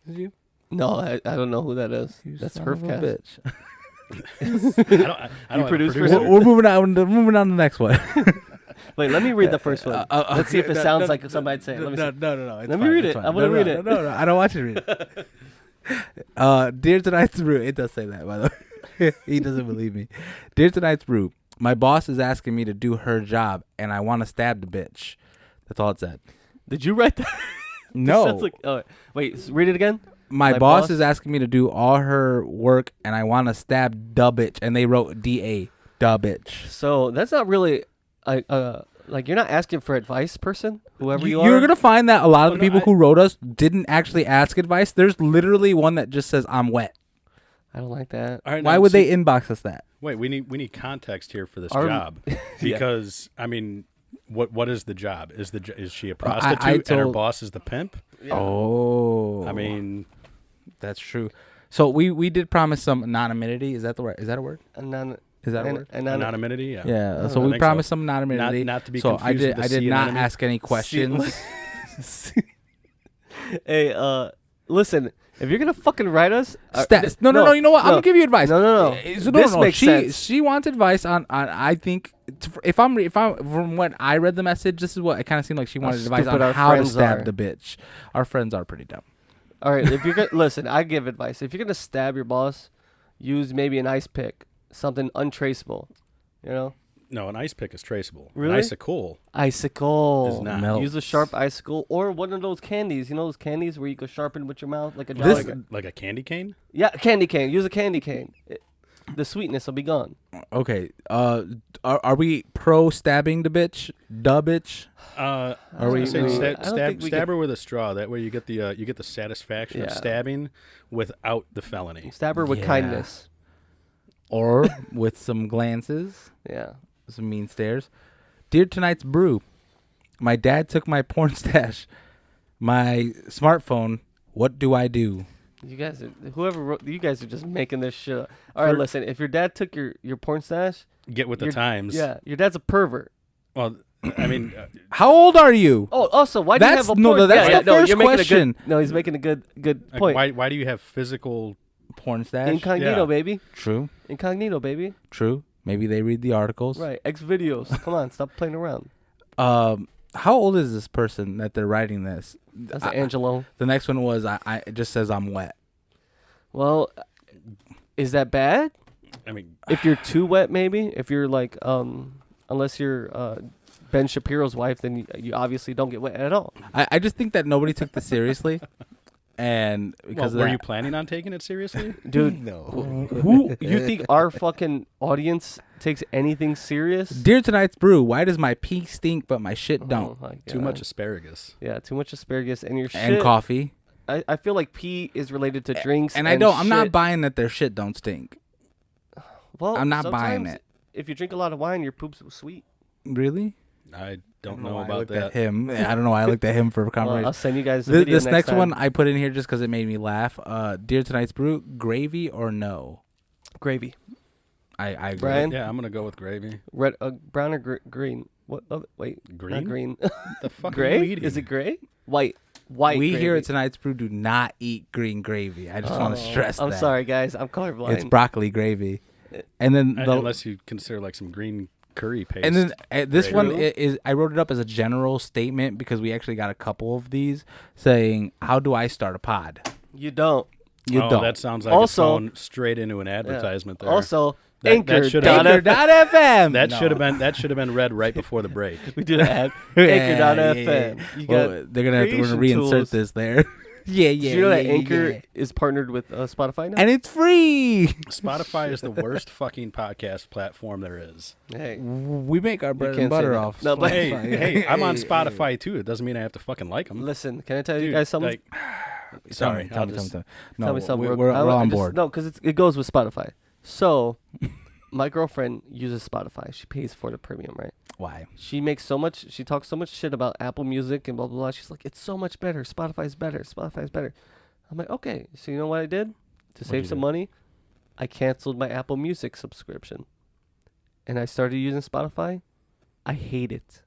Is you?
No, I don't know who that is.
You
That's
son of a
Herfcast.
bitch.
I don't
produce
have a
for
We're moving on. Moving on to the next one.
Wait, let me read the first one. Let's see if it
no,
sounds
no,
like somebody saying. Let me see.
No. It's
Let me
fine,
read
it's
it.
fine.
I wanna
No,
read
no,
it.
No, I don't want you to read it. Dear Tonight's Brew, it does say that, by the way. He doesn't believe me. Dear Tonight's Brew, my boss is asking me to do her job, and I want to stab the bitch. That's all it said.
Did you write that?
No.
Sounds like, wait, read it again.
My boss is asking me to do all her work, and I want to stab the bitch. And they wrote D-A, the bitch.
So that's not really, like you're not asking for advice, person. Whoever you are.
You're going to find that a lot of the people who wrote us didn't actually ask advice. There's literally one that just says, I'm wet.
I don't like that.
All right,
Why
now,
would they inbox us that?
Wait, we need context here for this job because I mean, what is the job? Is she a prostitute and her boss is the pimp?
Yeah.
Oh,
I mean,
that's true. So we did promise some anonymity. Is that the word? Is that a word? Is that a word?
Anonymity. Yeah.
Yeah. So we promised some anonymity.
Not to be
so
confused with
I did not ask any questions.
Hey, listen. If you're gonna fucking write us,
no. You know what? I'm gonna give you advice.
No.
This makes sense. She wants advice on. I think if I'm from what I read the message, this is what it kind of seemed like she wanted advice on how to stab the bitch. Our friends are pretty dumb.
All right, if you're gonna listen, I give advice. If you're gonna stab your boss, use maybe an ice pick, something untraceable. You know.
No, an ice pick is traceable.
Really?
An icicle.
Is
not.
Melts.
Use a sharp icicle or one of those candies. You know those candies where you go sharpen with your mouth like a
like a candy cane?
Yeah, candy cane. Use a candy cane. The sweetness will be gone.
Okay. Are we pro stabbing the bitch? The bitch?
Are we stab her with a straw? That way you get the satisfaction of stabbing without the felony.
Stab her with kindness.
Or with some glances.
Yeah.
Some mean stares. Dear Tonight's Brew, my dad took my porn stash, my smartphone. What do I do?
You guys are just making this shit up. All right, listen. If your dad took your porn stash,
get with the times.
Yeah, your dad's a pervert.
Well, I mean,
how old are you?
Oh, also, why do you have a porn?
No, that's the first question.
He's making a good point.
Why do you have physical
porn stash?
Incognito, baby.
True.
Incognito, baby.
True. Maybe they read the articles.
Right. X videos. Come on, stop playing around.
How old is this person that they're writing this?
That's Angelo.
The next one was it just says I'm wet.
Well, is that bad?
I mean,
if you're too wet, maybe. If you're like, unless you're Ben Shapiro's wife, then you obviously don't get wet at all.
I just think that nobody took this seriously. And because
were you planning on taking it seriously?
Dude, no. Who you think our fucking audience takes anything serious?
Dear Tonight's Brew, why does my pee stink but my shit don't?
Too much asparagus.
Yeah, too much asparagus and your shit.
And coffee.
I feel like pee is related to drinks.
And I'm not buying that their shit don't stink.
Well,
I'm not buying it.
If you drink a lot of wine, your poop's sweet.
Really?
I don't know about that.
At him. I don't know why I looked at him for confirmation.
Well, I'll send you guys the video
this next
time.
one I put in here just because it made me laugh. Dear Tonight's Brew, gravy or no?
Gravy.
I agree.
Brian?
Yeah, I'm gonna go with gravy.
Red, brown or green? What? Oh, wait,
green.
Not green.
The fuck
gray?
are you eating?
Is it gray? White. We
gravy. Here at Tonight's Brew do not eat green gravy. I just want to stress that.
I'm sorry, guys. I'm colorblind.
It's broccoli gravy. And then
unless you consider like some green curry paste.
And then this one is I wrote it up as a general statement because we actually got a couple of these saying, "How do I start a pod?"
You don't.
You don't.
That sounds like it's going straight into an advertisement there.
Also,
Anchor.fm.
That should have been read right before the break.
We do the ad. Anchor.fm. You got
they're gonna have to reinsert this there. Yeah.
Do you know that Anchor is partnered with Spotify now?
And it's free.
Spotify is the worst fucking podcast platform there is.
Hey,
we make our bread and butter off.
No, but
hey, I'm on Spotify too. It doesn't mean I have to fucking like them.
Listen, can I tell you guys something?
Sorry, tell me something. No,
tell me something.
We're on board.
No, because it goes with Spotify. So, my girlfriend uses Spotify. She pays for the premium, right?
Why?
She talks so much shit about Apple Music and blah, blah, blah. She's like, it's so much better. Spotify's better. I'm like, okay. So you know what I did? To save some money, I canceled my Apple Music subscription. And I started using Spotify. I hate it.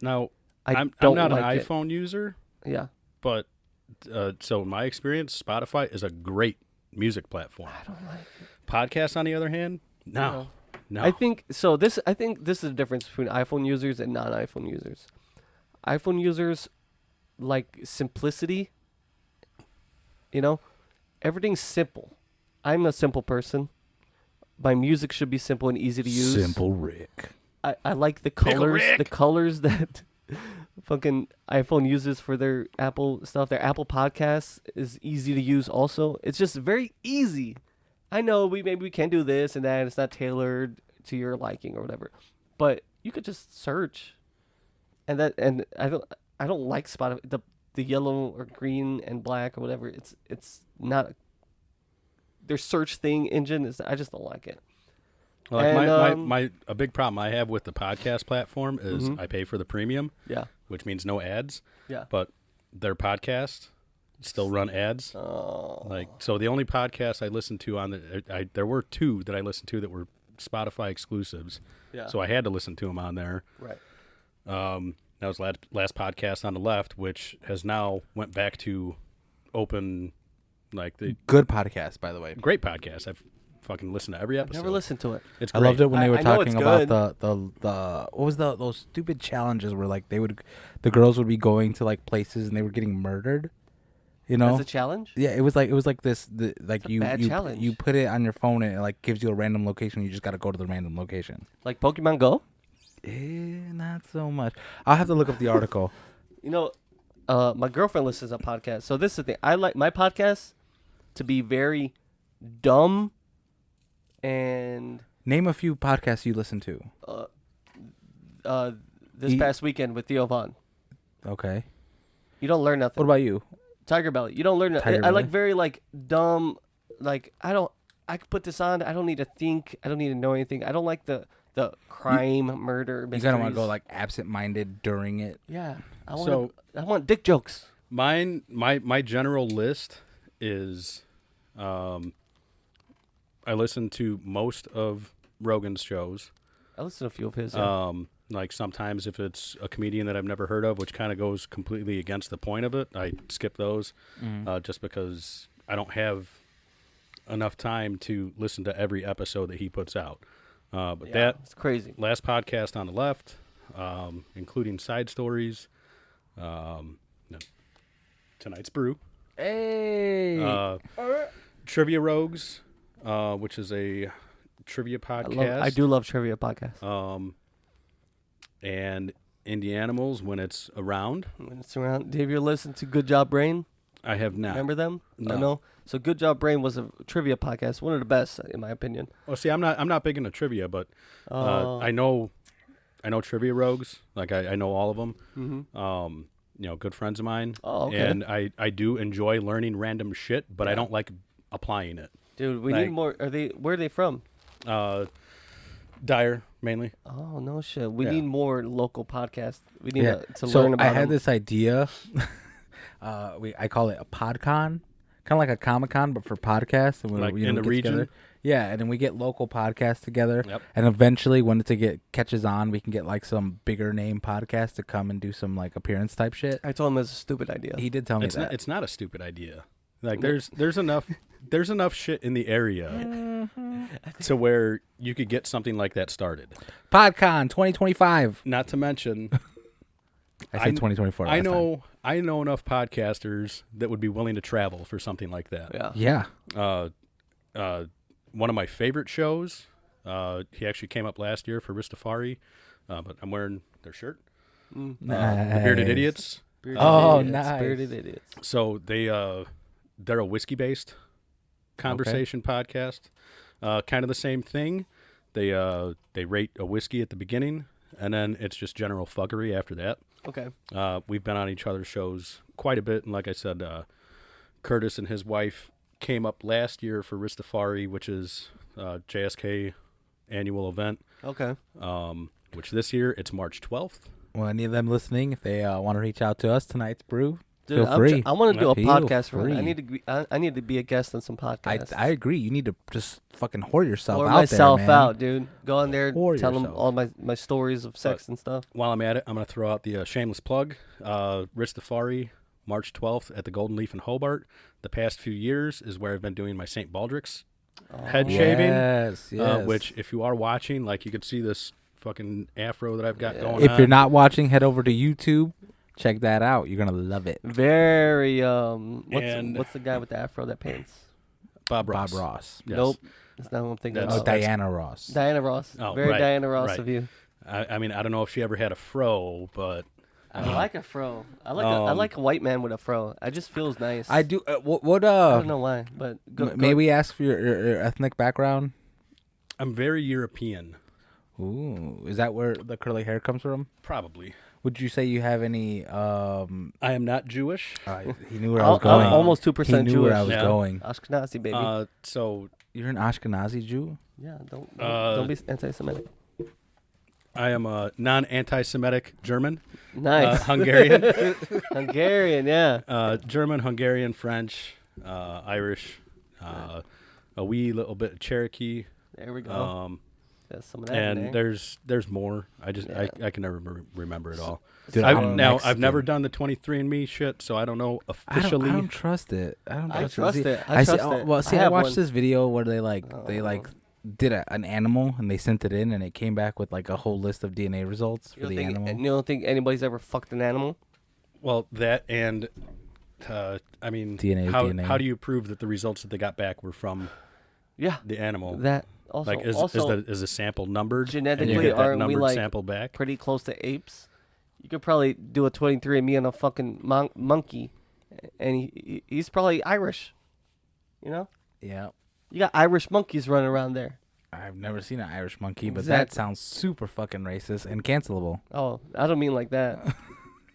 Now, I'm
don't
not
like
an iPhone user.
Yeah.
But, so in my experience, Spotify is a great music platform.
I don't like it.
Podcasts, on the other hand, no.
I think this is the difference between iPhone users and non-iPhone users. iPhone users like simplicity. You know, everything's simple. I'm a simple person. my music should be simple and easy to use.
Simple Rick.
I like the colors. The colors that fucking iPhone uses for their Apple stuff. Their Apple Podcasts is easy to use. Also, it's just very easy. I know maybe we can do this and that. It's not tailored to your liking or whatever, but you could just search, and I don't like Spotify the yellow or green and black or whatever. It's not their search thing engine is. I just don't like it.
Like
And,
a big problem I have with the podcast platform is I pay for the premium,
Yeah.
which means no ads.
Yeah.
But their podcast still run ads.
Oh.
So the only podcast I listened to there were 2 that I listened to that were Spotify exclusives.
Yeah.
So I had to listen to them on there.
Right.
That was last podcast on the left, which has now went back to open, like the
Good podcast, by the way.
great podcast. I've fucking listened to every episode.
Never listened to it.
It's
I
great.
loved it when they were
I know
talking
it's
about the what was those stupid challenges where like the girls would be going to like places and they were getting murdered. You know?
That's a challenge?
Yeah, it was like you
bad challenge.
you put it on your phone and it like gives you a random location. You just got to go to the random location.
Like Pokemon Go?
Not so much. I'll have to look up the article.
You know, my girlfriend listens to podcasts. So this is the thing. I like my podcast to be very dumb and
Name a few podcasts you listen to.
this past weekend with Theo Vaughn.
Okay.
You don't learn nothing.
What about you?
Tiger Belly. You don't learn nothing.
Tiger
I like
Belly?
very like dumb, like I could put this on. I don't need to think. I don't need to know anything. I don't like the crime, murder,
You
mysteries.
gotta want to go like absent-minded during it.
Yeah. I
So-
want dick jokes.
My general list is, I listen to most of Rogan's shows.
I listen to a few of his. Yeah.
Like sometimes if it's a comedian that I've never heard of, which kind of goes completely against the point of it, I skip those just because I don't have enough time to listen to every episode that he puts out. But that
it's crazy.
last podcast on the left, including side stories, tonight's brew,
Hey.
Trivia Rogues, which is a trivia podcast.
I do love trivia podcasts.
And Indie Animals when it's around.
When it's around, have you listened to Good Job Brain?
I have not.
Remember them?
No.
No. So Good Job Brain was a trivia podcast, one of the best in my opinion.
Oh, see, I'm not big into trivia, but I know Trivia Rogues. Like I know all of them.
Mm-hmm.
Good friends of mine.
Oh, okay.
And I do enjoy learning random shit, but I don't like applying it.
Dude, we
like-
need more. Where are they from?
Dyer mainly.
Oh no shit. We
Yeah.
need more local podcasts. We need to
so
learn about
I had
them.
this idea. I call it a podcon, kind of like a Comic-Con, but for podcasts. And
Like
we
in the
get
region?
together. Yeah, and then we get local podcasts together.
Yep.
And eventually, when it catches on, we can get like some bigger name podcast to come and do some like appearance type shit.
I told him it was a stupid idea.
He did tell me that.
It's not a stupid idea. Like there's enough shit in the area to where you could get something like that started.
PodCon 2025.
Not to mention,
I say 2024.
I
last time.
I know enough podcasters that would be willing to travel for something like that.
Yeah.
Yeah.
One of my favorite shows. He actually came up last year for Ristafari, but I'm wearing their shirt. The Bearded Idiots.
Bearded
Oh,
idiots,
nice.
Bearded idiots.
So they're a whiskey-based conversation podcast. Kind of the same thing. They rate a whiskey at the beginning, and then it's just general fuckery after that.
Okay.
We've been on each other's shows quite a bit, and like I said, Curtis and his wife came up last year for Ristafari, which is JSK annual event.
Okay.
Which this year it's March 12th.
Well, any of them listening, if they want to reach out to us, tonight's brew,
Dude,
feel free.
I want to do a
Feel
podcast for
free.
I need to be a guest on some podcasts.
I agree. You need to just fucking whore yourself
Pour
out
myself
there, man.
out, dude. Go on there,
Pour
tell them
yourself.
all my stories of sex and stuff.
While I'm at it, I'm going to throw out the shameless plug. Ristafari, March 12th at the Golden Leaf in Hobart. The past few years is where I've been doing my St. Baldrick's head shaving.
Yes, yes.
Which, if you are watching, like you could see this fucking afro that I've got going on.
If you're not watching, head over to YouTube. Check that out. You're gonna love it.
Very
And-
what's the guy with the afro that paints?
Bob Ross.
Bob Ross.
Yes.
Nope. That's not what I'm thinking
That's-
Oh,
of.
Diana Ross.
Diana Ross.
Oh,
Very
right,
Diana Ross
right.
of you.
I mean, I don't know if she ever had a fro, but
I like a fro. I like a white man with a fro. It just feels nice.
I do. What?
I don't know why, but
May we ask for your ethnic background?
I'm very European.
Ooh, is that where the curly hair comes from?
Probably.
Would you say you have any?
I am not Jewish.
He knew where I was going.
Almost 2%
He
Jewish.
knew where I was
Yeah.
going.
Ashkenazi, baby.
So
You're an Ashkenazi Jew.
Yeah, don't be anti-Semitic.
I am a non-anti-Semitic German,
Nice.
Hungarian,
Hungarian, yeah.
German, Hungarian, French, Irish, a wee little bit of Cherokee.
There we go. That's some of that. in
And
there.
there's more. I just
Yeah.
I can never remember it all.
Dude,
I've
I'm
never
Mexican.
done the 23andMe shit, so I don't know
I
officially.
don't trust it. I don't
I
trust,
trust
See,
it. I trust
see,
it.
Well, see, I
have
watched
one.
this video where they
Oh.
did an animal and they sent it in and it came back with like a whole list of DNA results for the animal.
You don't think anybody's ever fucked an animal?
Well, that and I mean,
DNA is
how
DNA.
how do you prove that the results that they got back were from
Yeah.
the animal?
That also.
Like, is the sample numbered?
genetically,
and you get that
aren't we,
numbered
like,
sample back?
pretty close to apes. You could probably do a 23andMe on a fucking monkey, and he's probably Irish. You know,
Yeah.
you got Irish monkeys running around there.
I've never seen an Irish monkey, but that
Exactly.
sounds super fucking racist and cancelable.
Oh, I don't mean like that,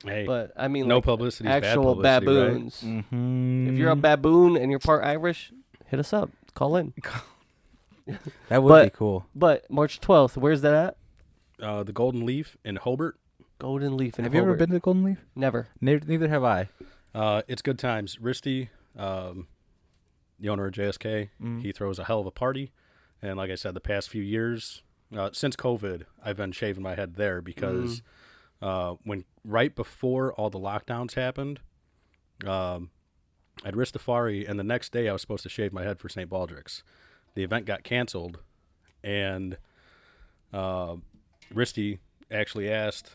Hey,
but I mean
no
like
publicity is bad
actual
publicity, right?
baboons.
Mm-hmm.
If you're a baboon and you're part Irish, hit us up. Call in.
That would
but-
be cool.
But March 12th, where's that at?
The Golden Leaf in Hobart.
Golden Leaf in
Have you ever
Hobart.
been to Golden Leaf?
Never.
Neither have I.
It's good times. Risty, the owner of JSK,
Mm.
he throws a hell of a party. And like I said, the past few years, since COVID, I've been shaving my head there because when right before all the lockdowns happened, I'd Ristafari, and the next day I was supposed to shave my head for St. Baldrick's. The event got canceled, and Risty actually asked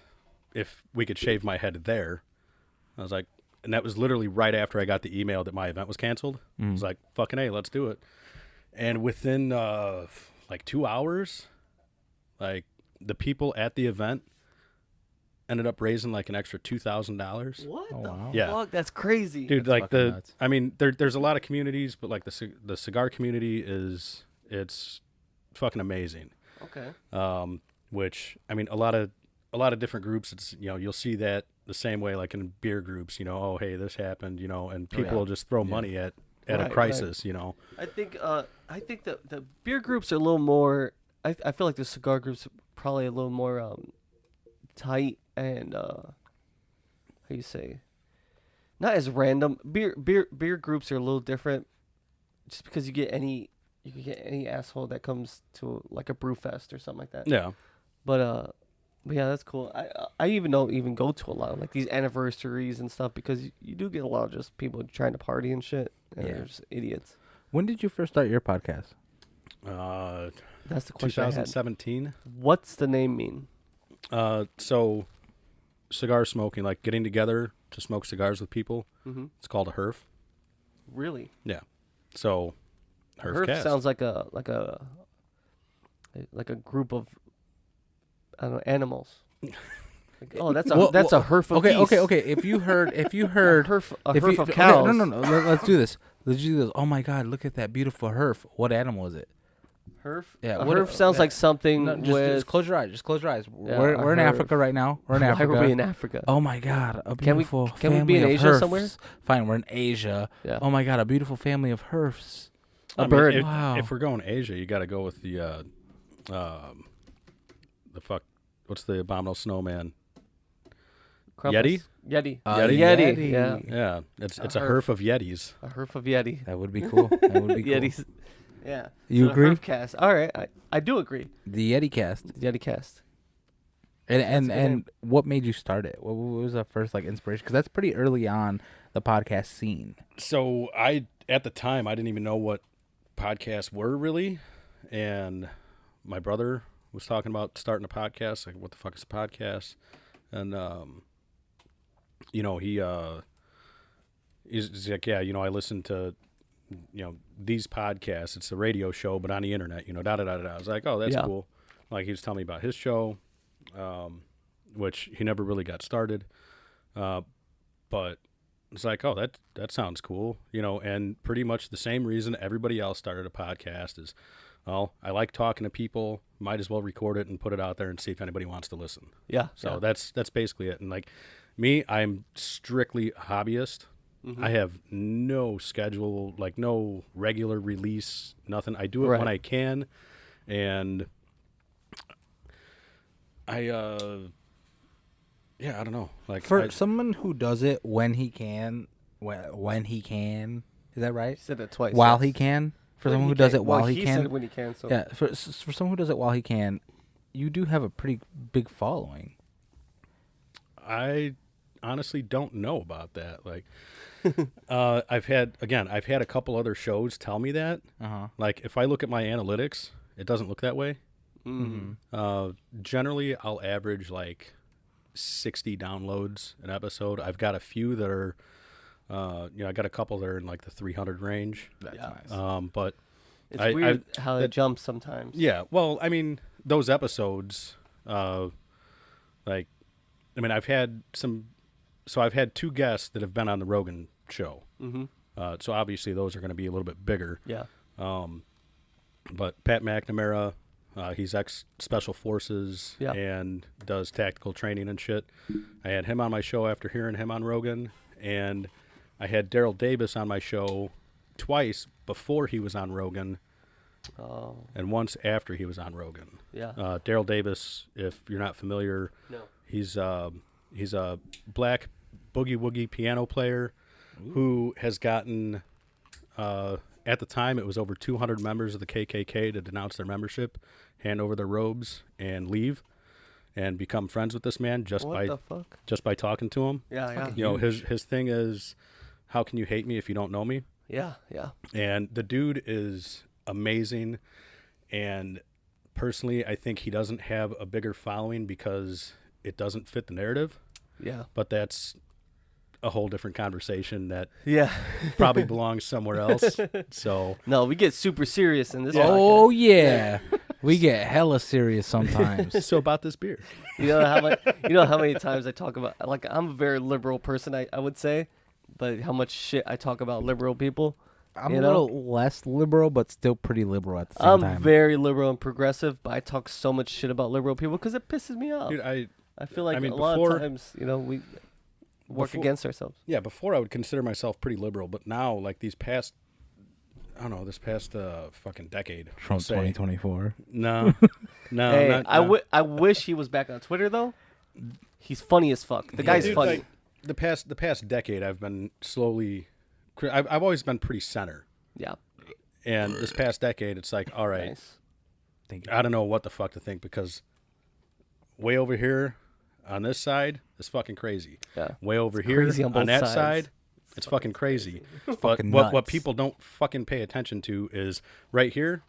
if we could shave my head there. I was like, and that was literally right after I got the email that my event was canceled. I was like, fucking A, let's do it. And within like 2 hours, like the people at the event ended up raising like an extra $2,000.
What
Oh,
the
wow.
Yeah.
fuck? That's crazy.
Dude,
That's
like
fucking nuts.
I mean, there's a lot of communities, but like the cigar community it's fucking amazing.
Okay.
Which I mean, a lot of different groups. It's you'll see that the same way, like in beer groups. Oh, hey, this happened. And people
yeah.
will just throw money at a
Right,
crisis.
I think that the beer groups are a little more. I feel like the cigar groups are probably a little more tight and how you say, not as random. Beer groups are a little different, just because you can get any asshole that comes to like a brew fest or something like that.
Yeah.
But yeah, that's cool. I even don't go to a lot of like these anniversaries and stuff because you do get a lot of just people trying to party and shit. And
Yeah.
they're just idiots.
When did you first start your podcast?
That's the question I had.
2017.
What's the name mean?
So cigar smoking, like getting together to smoke cigars with people.
Mm-hmm.
It's called a herf.
Really?
Yeah. So
Herf
Herfcast.
sounds like a group of I don't know animals. Like, oh, that's a
Well,
a herf of geese.
Okay. If you heard,
A herf
if
of
you,
cows.
Okay, no. Let's do this. Let's do this. Oh my God, look at that beautiful herf. What animal is it?
Herf.
Yeah,
A
what-
herf sounds like something
No,
with.
just close your eyes. Just close your eyes.
Yeah,
we're in
a herf.
Africa right now. We're in
Why
Africa.
were we in Africa?
Oh my God, a
Can we-
beautiful
can we
family
be in
of
Asia
herfs.
somewhere?
Fine, we're in Asia.
Yeah.
Oh my God, a beautiful family of herfs.
A bird.
Wow.
If we're going to Asia, you got to go with the fuck. What's the abominable snowman?
Krampus?
Yeti?
Yeti.
Yeti.
Yeah.
Yeah, it's a
herf.
herf of Yetis.
A herf of Yeti.
That would be cool. That would be cool.
Yetis. Yeah.
You
So
agree?
The Herfcast. All right. I do agree.
The Yeti cast.
Yeti cast.
And
That's a good name.
and what made you start it? What was the first like inspiration? Because that's pretty early on the podcast scene.
So at the time, I didn't even know what podcasts were really, and my brother was talking about starting a podcast. Like, what the fuck is a podcast? And he's like, yeah, I listened to these podcasts, it's a radio show, but on the internet, da-da-da-da-da. I was like, oh, that's
Yeah.
cool. Like, he was telling me about his show, which he never really got started. But it's like, oh, that sounds cool, and pretty much the same reason everybody else started a podcast is, well, I like talking to people, might as well record it and put it out there and see if anybody wants to listen.
Yeah.
So that's basically it. And like me, I'm strictly a hobbyist.
Mm-hmm.
I have no schedule, like no regular release, nothing. I do it when I can. And I don't know. Like
For someone who does it when he can, is that right?
You said that twice.
While
yes.
he can. For
When
someone
he
who does
can.
it while
Well,
he can.
said when he can. So.
Yeah, for someone who does it while he can, you do have a pretty big following.
I honestly don't know about that. Like, I've had a couple other shows tell me that. Like, if I look at my analytics, it doesn't look that way.
Mm-hmm.
Generally, I'll average like 60 downloads an episode. I've got a few that are, I got a couple that are in like the 300 range.
That's nice.
But
It's weird how it jumps sometimes.
yeah, well, I mean, those episodes, I've had I've had 2 guests that have been on the Rogan show.
Mm-hmm.
So obviously those are going to be a little bit bigger.
Yeah.
But Pat McNamara, he's ex-Special Forces and does tactical training and shit. I had him on my show after hearing him on Rogan, and I had Daryl Davis on my show twice before he was on Rogan, and once after he was on Rogan.
Yeah.
Daryl Davis, if you're not familiar,
No.
he's a black boogie woogie piano player who has gotten, at the time, it was over 200 members of the KKK to denounce their membership, hand over their robes, and leave, and become friends with this man just by talking to him.
Yeah,
His thing is, how can you hate me if you don't know me?
Yeah, yeah.
And the dude is amazing, and personally, I think he doesn't have a bigger following because it doesn't fit the narrative.
Yeah.
But that's a whole different conversation that
Yeah.
probably belongs somewhere else. So
No, we get super serious in this
Oh
podcast.
yeah, we get hella serious sometimes.
so about this beer.
You know how many times I talk about, like, I'm a very liberal person, I would say, but how much shit I talk about liberal people.
I'm a little less liberal, but still pretty liberal at the same time.
I'm very liberal and progressive, but I talk so much shit about liberal people because it pisses me off.
Dude,
I feel like
I mean,
a lot
before-
of times, we work against ourselves.
Yeah, before I would consider myself pretty liberal, but now, like, this past fucking decade.
Trump 2024.
No, no.
Hey,
not,
I wish he was back on Twitter, though. He's funny as fuck. The guy's
dude,
funny.
Like, the past decade, I've been slowly. I've always been pretty center,
Yeah.
and this past decade, it's like, all right,
Nice.
Thank you.
I don't know what the fuck to think because way over here on this side is fucking crazy.
Yeah.
Way over here
crazy on both
that
sides.
side, it's fucking crazy. But
fucking
what
nuts.
people don't fucking pay attention to is right here,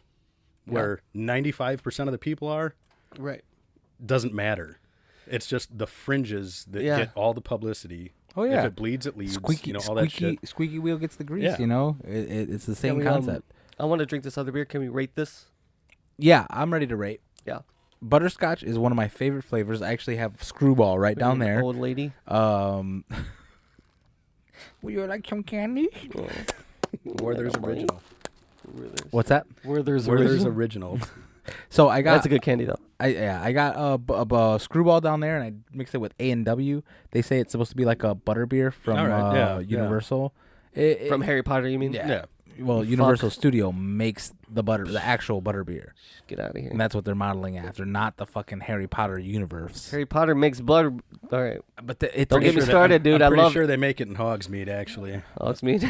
where 95% of the people are,
Right.
doesn't matter. It's just the fringes that
Yeah.
get all the publicity.
Oh yeah,
If it bleeds, it leads.
squeaky,
all that shit.
squeaky wheel gets the grease.
Yeah.
It's the same
we,
concept.
I want to drink this other beer. Can we rate this?
Yeah, I'm ready to rate.
Yeah.
Butterscotch is one of my favorite flavors. I actually have Screwball right down there.
Old lady.
Would you like some candy?
Werther's original.
What's that?
Werther's
Werther's
original.
original.
So I got
That's a good candy, though.
I got a Screwball down there, and I mixed it with A&W. They say it's supposed to be like a butterbeer from
All right, yeah.
Universal.
From Harry Potter, you mean?
Yeah. Well, Universal Studio makes the actual butterbeer,
Get out of here.
and that's what they're modeling after, not the fucking Harry Potter universe.
Harry Potter makes butter. All right.
But it's
Don't get me
Sure
started, dude.
I'm
I
pretty
love
sure they make it in Hogsmeade, actually.
Oh, it's me.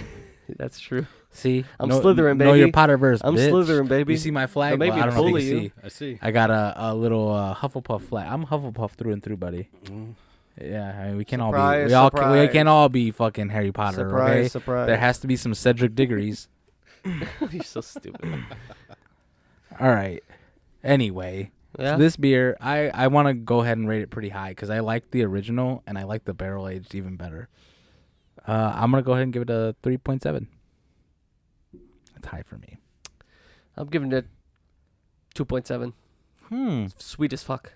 That's true.
See,
I'm Slytherin,
Know your
baby.
Potterverse.
I'm
bitch.
Slytherin, baby.
You see my flag?
Don't make
Well,
me
I don't know if
bully
you can
you.
see.
I see.
I got a little Hufflepuff flag. I'm Hufflepuff through and through, buddy. Yeah, I mean, we can all
Surprise,
be. We
surprise.
can't all be fucking Harry Potter.
Surprise,
okay?
surprise.
There has to be some Cedric Diggories.
You're so stupid.
All right. Anyway,
Yeah.
so this beer, I want to go ahead and rate it pretty high because I like the original and I like the barrel aged even better. I'm gonna go ahead and give it a 3.7. tie for me.
I'm giving it 2.7. Sweet as fuck.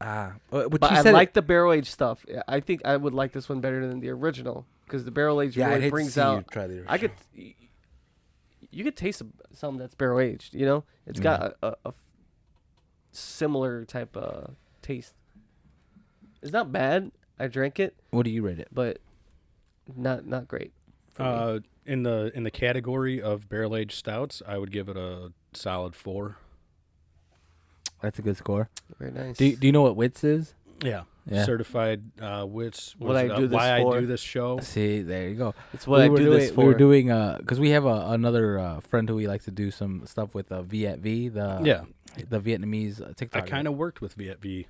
But
I like the barrel aged stuff. I think I would like this one better than the original because the barrel aged really brings out. You could taste some that's barrel aged. You know, it's got a similar type of taste. It's not bad. I drank it.
What do you rate it?
But not great.
In the category of barrel aged stouts, I would give it a solid 4.
That's a good score.
Very nice.
Do you know what Wits is?
Yeah. Certified Wits.
What I do this
why
for.
I do this show.
See, there you go.
It's what I do this for.
We were doing because we have another friend who we like to do some stuff with V@V, the Vietnamese TikTok.
I kind of worked with V@V.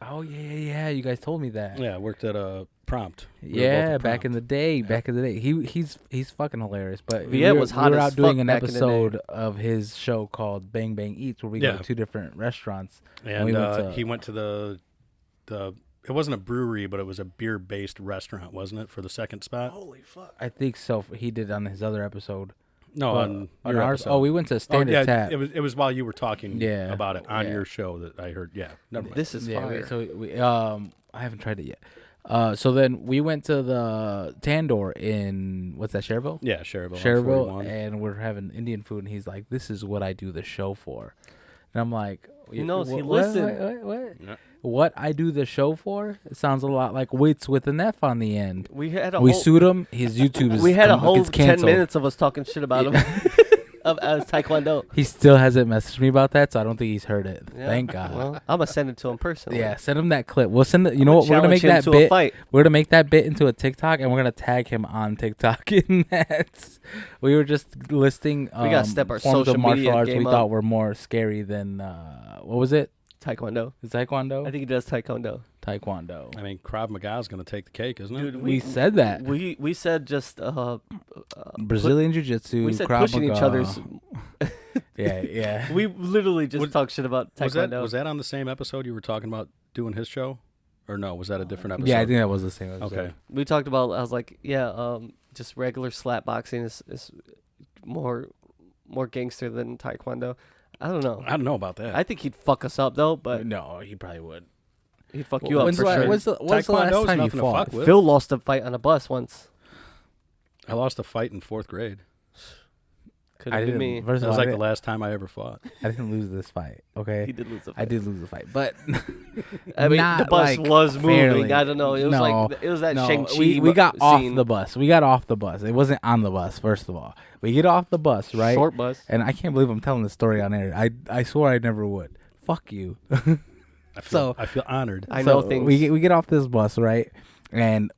Oh yeah. You guys told me that.
Yeah, I worked at a Prompt.
Back in the day. Yeah. Back in the day, he's fucking hilarious. But
Viet was hot
we were
as
out doing
fuck
an
back in the
episode of his show called Bang Bang Eats, where we go to 2 different restaurants.
And he went to the it wasn't a brewery, but it was a beer-based restaurant, wasn't it, for the second spot?
Holy fuck!
I think so. He did on his other episode.
No, on
ours.
episode.
Oh, we went to Standard Tap.
It was while you were talking about it on
Yeah.
your show that I heard. Yeah, never mind.
This is fire.
So we I haven't tried it yet. So then we went to the Tandoor in what's that, Cherville?
Yeah, Cherville.
Cherville, and we're having Indian food, and he's like, "This is what I do the show for," and I'm like,
He knows. He
what,
listened.
What?
Yeah.
What I do the show for? It sounds a lot like Wits with an F on the end.
We
sued him. His YouTube is
we had a whole
gets
10
canceled.
minutes of us talking shit about him. As Taekwondo.
He still hasn't messaged me about that, so I don't think he's heard it.
Yeah.
Thank God.
Well, I'm gonna send it to him personally.
Yeah, send him that clip. We'll send it. You know what? We're gonna make that bit. We're gonna make that bit into a TikTok, and we're gonna tag him on TikTok. In that, we were just listing.
We gotta step our
forms
social
of martial
media
arts
game
we
up.
thought were more scary than what was it?
Taekwondo.
Is Taekwondo?
I think he does Taekwondo.
Taekwondo.
I mean, Krav Maga is going to take the cake, isn't it?
Dude,
We said that.
We said just
Brazilian Jiu-Jitsu.
we said
Krav
pushing
Maga.
each other's.
Yeah.
We literally just talked shit about Taekwondo.
Was that on the same episode you were talking about doing his show? Or no, was that a different episode?
Yeah, I think that was the same episode.
Okay.
We talked about. I was like, just regular slap boxing is more gangster than Taekwondo. I don't know.
I don't know about that.
I think he'd fuck us up though, but
No, he probably would.
he'd fuck you up
When's
for
the,
sure.
when's the last
Taekwondo's
time you
nothing to
fought?
fuck with.
Phil lost a fight on a bus once.
I lost a fight in 4th grade.
Could have been me.
First
That
of
was
all,
like the last time I ever fought.
I didn't lose this fight. Okay,
He did lose a fight.
I did lose the fight, but
I mean,
not
the bus
like
was moving.
fairly.
I don't know. It was
No,
like it was that
no,
Shang-Chi
we got
scene.
off the bus. We got off the bus. It wasn't on the bus. First of all, we get off the bus, right?
Short bus.
And I can't believe I'm telling this story on air. I swore I never would. Fuck you.
I feel honored.
I know
So
things.
We get off this bus, right? And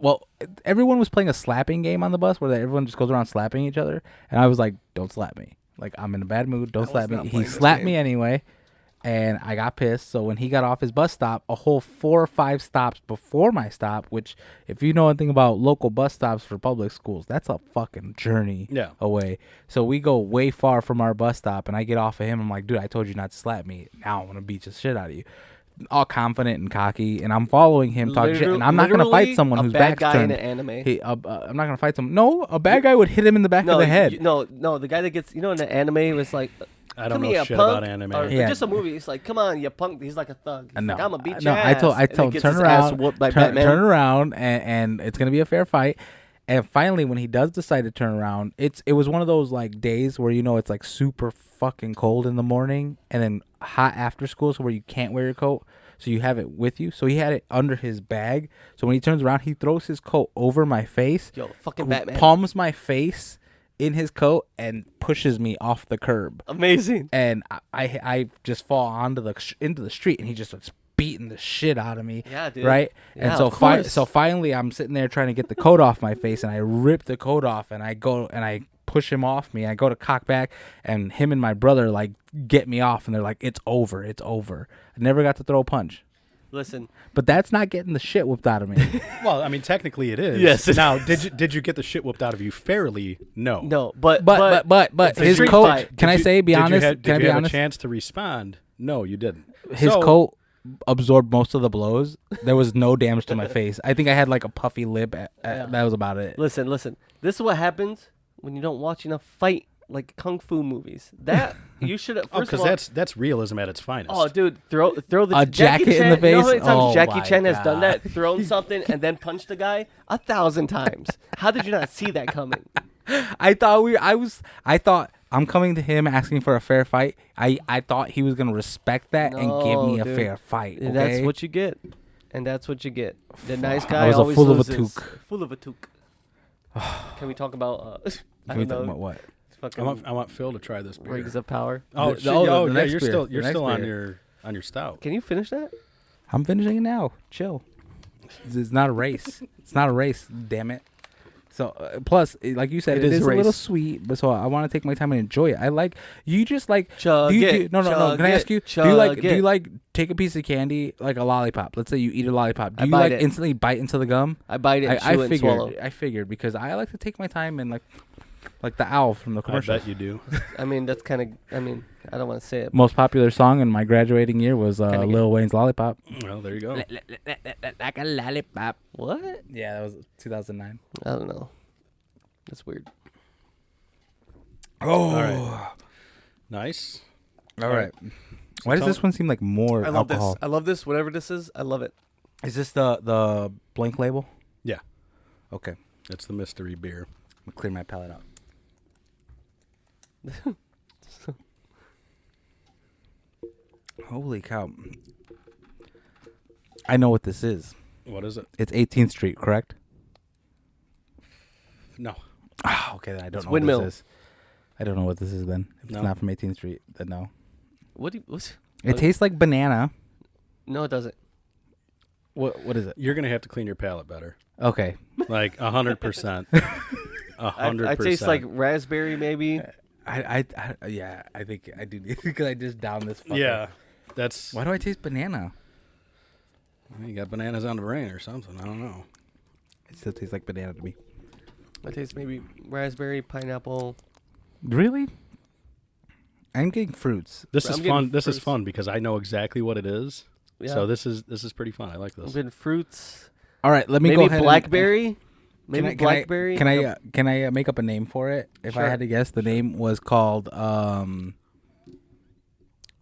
everyone was playing a slapping game on the bus where everyone just goes around slapping each other. And I was like, "Don't slap me. Like, I'm in a bad mood. Don't slap me." He slapped me anyway, and I got pissed. So when he got off his bus stop, a whole 4 or 5 stops before my stop, which if you know anything about local bus stops for public schools, that's a fucking journey away. So we go way far from our bus stop, and I get off of him. I'm like, "Dude, I told you not to slap me. Now I'm gonna beat the shit out of you." All confident and cocky, and I'm following him talking shit, and I'm not gonna fight someone whose back's turned.
A bad guy in an anime.
I'm not gonna fight someone. No, a bad guy would hit him in the back of the head.
No, the guy that gets in the anime it was like,
I don't
"Come
know
here,
shit
punk,"
about anime.
Or
Yeah.
just a movie. It's like, "Come on, you punk." He's like a thug. He's like, "I'm gonna beat your ass."
I told
And then
him,
gets
turn
his ass
around,
whooped by
turn
Batman.
around, and it's gonna be a fair fight. And finally, when he does decide to turn around, it was one of those like days where it's like super fucking cold in the morning, and then hot after school, so where you can't wear your coat. So you have it with you. So he had it under his bag. So when he turns around, he throws his coat over my face.
Yo, fucking Batman.
Palms my face in his coat and pushes me off the curb.
Amazing.
And I just fall into the street, and he just starts beating the shit out of me.
Yeah, dude.
Right?
Yeah,
And so
of course.
so finally I'm sitting there trying to get the coat off my face, and I rip the coat off, and I go and I push him off me. I go to cock back, and him and my brother like get me off, and they're like, "It's over. It's over." I never got to throw a punch.
Listen.
But that's not getting the shit whooped out of me.
Well, I mean, technically it is.
Yes.
Now, did you get the shit whooped out of you fairly? No.
No, but
But
it's a
his
street
coat.
fight.
Can I say? Be honest.
Did you have a
honest?
chance to respond? No, you didn't.
His coat absorbed most of the blows. There was no damage to my face. I think I had like a puffy lip. That was about it.
Listen. This is what happens when you don't watch enough fight like kung fu movies. That you should first
Because
of all,
that's realism at its finest.
oh, dude, throw the
A
Jackie
jacket in
Chan,
the face?
You know how many times
Oh
Jackie
my
Chan has done
God.
that, thrown something and then punched the guy 1,000 times. How did you not see that coming?
I thought I'm coming to him asking for a fair fight. I thought he was gonna respect that and give me
No,
a
dude.
fair fight. Okay?
And that's what you get. And that's what you get. The nice
I
guy
was a
always
fool of a
loses.
toque.
Full of a toque. Can we talk about? I
Can we
don't
talk
know.
about what?
Fucking
I want Phil to try this beer.
rings of power.
Oh,
The-
shit.
oh, the
Oh, yeah,
next
you're
beer.
still
The
you're
next
still
beer.
on your stout.
Can you finish that?
I'm finishing it now. Chill. It's not a race. It's not a race. Damn it. So plus, like you said,
It
it
is
is a little
race.
sweet, but so I want to take my time and enjoy it. I like you just like
Chug
do you,
it,
no.
chug
Can I ask
it,
you? Do you like
chug
do you
it.
like take a piece of candy like a lollipop? Let's say you eat a lollipop. Do
I
you
bite
like
it.
instantly bite into the gum?
I bite it, and chew it, and swallow.
I figured because I like to take my time and like the owl from the
I
commercial.
bet you do.
I mean, that's kind of. I mean, I don't want to say it.
Most popular song in my graduating year was
Kinda
Lil Wayne's Lollipop.
Well, there you go.
Like a lollipop.
What?
Yeah, that was 2009.
I don't know. That's weird.
Oh,
All right. Nice.
all right.
So
Why does
tell-
this one seem like more
I love
alcohol?
this. I love this. Whatever this is, I love it.
Is this the blank label?
Yeah.
Okay.
It's the mystery beer.
I'm gonna clear my palate out. Holy cow. I know what this is.
What is it?
It's 18th Street, correct?
No.
Ah, okay, then I don't
It's
know
Windmill.
what this is. I don't know what this is then. If
No.
it's not from 18th Street, then no.
What do you? What's,
It tastes like banana.
no, it doesn't.
What is it?
You're gonna have to clean your palate better.
Okay.
Like 100%. 100%.
I taste like raspberry, maybe.
I think I do need because I just downed this fucker.
Yeah. That's
Why do I taste banana?
you got bananas on the brain or something. I don't know.
It still tastes like banana to me.
I taste maybe raspberry, pineapple.
Really? I'm getting fruits.
This
I'm
is
getting
fun. This is
fruits.
fun because I know exactly what it is.
Yeah.
So this is pretty fun. I like
I'm
this.
getting fruits.
All right, let me
Maybe
go ahead.
blackberry. Maybe blackberry.
Can I make up a name for it? If I
Sure.
had to guess, the name was called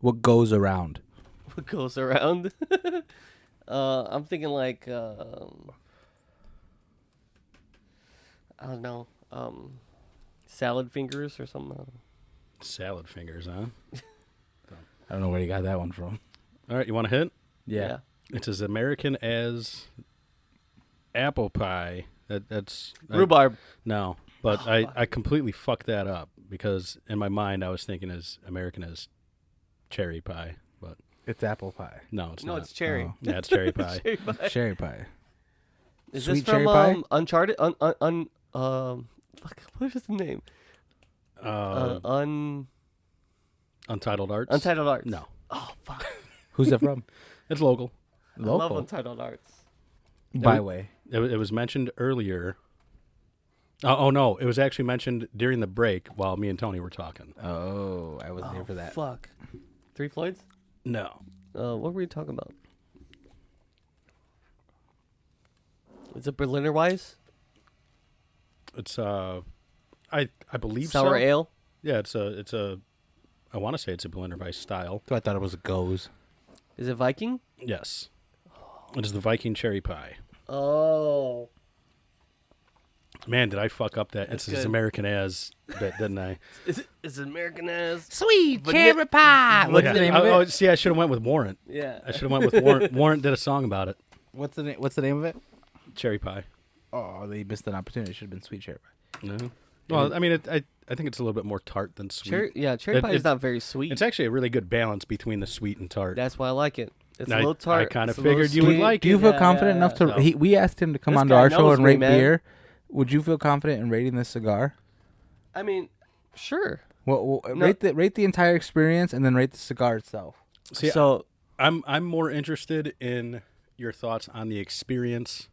What Goes Around.
What goes around? I'm thinking like I don't know, salad fingers or something.
Salad fingers, huh?
I don't know where you got that one from.
All right, you want to hit?
Yeah.
It's as American as apple pie. That's
Rhubarb.
No, but I completely fucked that up because in my mind I was thinking as American as cherry pie, but
It's apple pie.
no, it's
No,
not.
it's cherry.
Oh.
Yeah, it's cherry pie.
Cherry pie.
Cherry pie.
Is
Sweet
this
cherry
from
pie?
Uncharted? Fuck, what is the name?
Untitled Arts.
Untitled Arts.
No,
Oh fuck.
Who's that from?
it's local.
I love
Local.
Untitled Arts.
Byway.
It was mentioned earlier. Oh no, it was actually mentioned during the break while me and Tony were talking.
Oh, I wasn't here for that.
Fuck. Three Floyds?
No,
What were we talking about? Is it Berliner Weiss?
it's I believe
Sour
so.
ale?
Yeah, it's a. I want to say it's a Berliner Weiss style.
So I thought it was a Goes.
Is it Viking?
Yes, it is the Viking cherry pie.
Oh.
Man, did I fuck up that?
That's
It's as
good.
American as bit, didn't I?
Is it American as?
Sweet
cherry
pie. What's
Yeah.
the name of
Oh,
it?
see, I should have went with Warrant.
Yeah.
I should have went with Warrant. Warrant did a song about it.
What's the name of it?
Cherry pie.
Oh, they missed an opportunity. It should have been sweet cherry pie.
No. Well, I mean, I think it's a little bit more tart than sweet.
Cherry pie is
it's-
not very sweet.
It's actually a really good balance between the sweet and tart.
That's why I like it. It's
I-
a little tart.
I kinda
it's a little
figured you would
sweet.
like
Do you
it.
feel
Yeah,
confident
yeah,
enough to?
yeah.
We asked him to come
This
onto
guy
our show
knows
and
me,
rate
man.
beer. Would you feel confident in rating this cigar?
I mean, sure.
Well,
No.
rate the entire experience and then rate the cigar itself.
See,
So
I'm more interested in your thoughts on the experience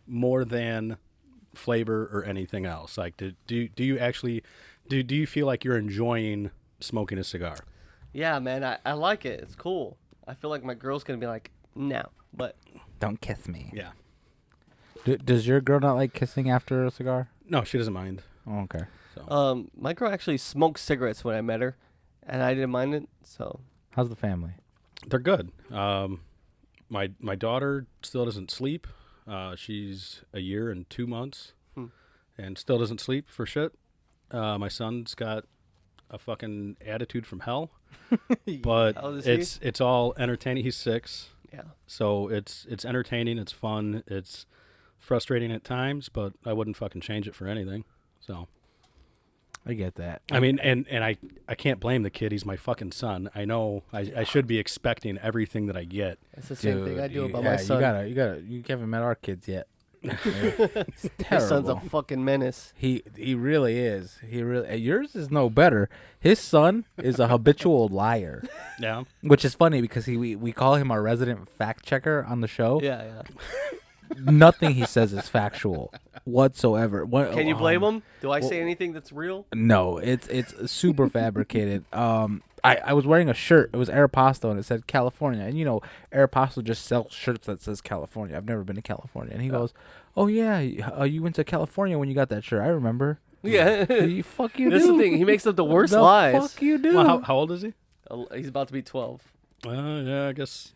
more than flavor or anything else. Like, do you actually do you feel like you're enjoying smoking a cigar?
yeah, man, I like it. It's cool. I feel like my girl's gonna be like, no, but
Don't kiss me.
Yeah.
Does your girl not like kissing after a cigar?
No, she doesn't mind.
Oh, okay.
So
My girl actually smoked cigarettes when I met her, and I didn't mind it. So
How's the family?
They're good. My daughter still doesn't sleep. She's a year and 2 months, and still doesn't sleep for shit. My son's got a fucking attitude from hell, but
How old is he?
it's all entertaining. He's 6,
yeah.
so it's entertaining. It's fun. It's frustrating at times, but I wouldn't fucking change it for anything. So.
I get that.
I mean, and I can't blame the kid. He's my fucking son. I know I should be expecting everything that I get.
That's the same thing I do about my son.
You haven't met our kids yet. It's terrible.
His son's a fucking menace.
He really is. Yours is no better. His son is a habitual liar.
Yeah.
Which is funny because we call him our resident fact checker on the show.
Yeah.
Nothing he says is factual whatsoever.
Can you blame him? Do I say anything that's real?
No, it's super fabricated. I was wearing a shirt. It was Aeropostale, and it said California. And, Aeropostale just sells shirts that says California. I've never been to California. And he goes, oh, yeah, you went to California when you got that shirt. I remember.
Yeah.
Fuck you,
This is
dude.
the thing. He makes up the worst
The
lies.
fuck you do.
Well, how old is he?
He's about to be 12.
Yeah, I guess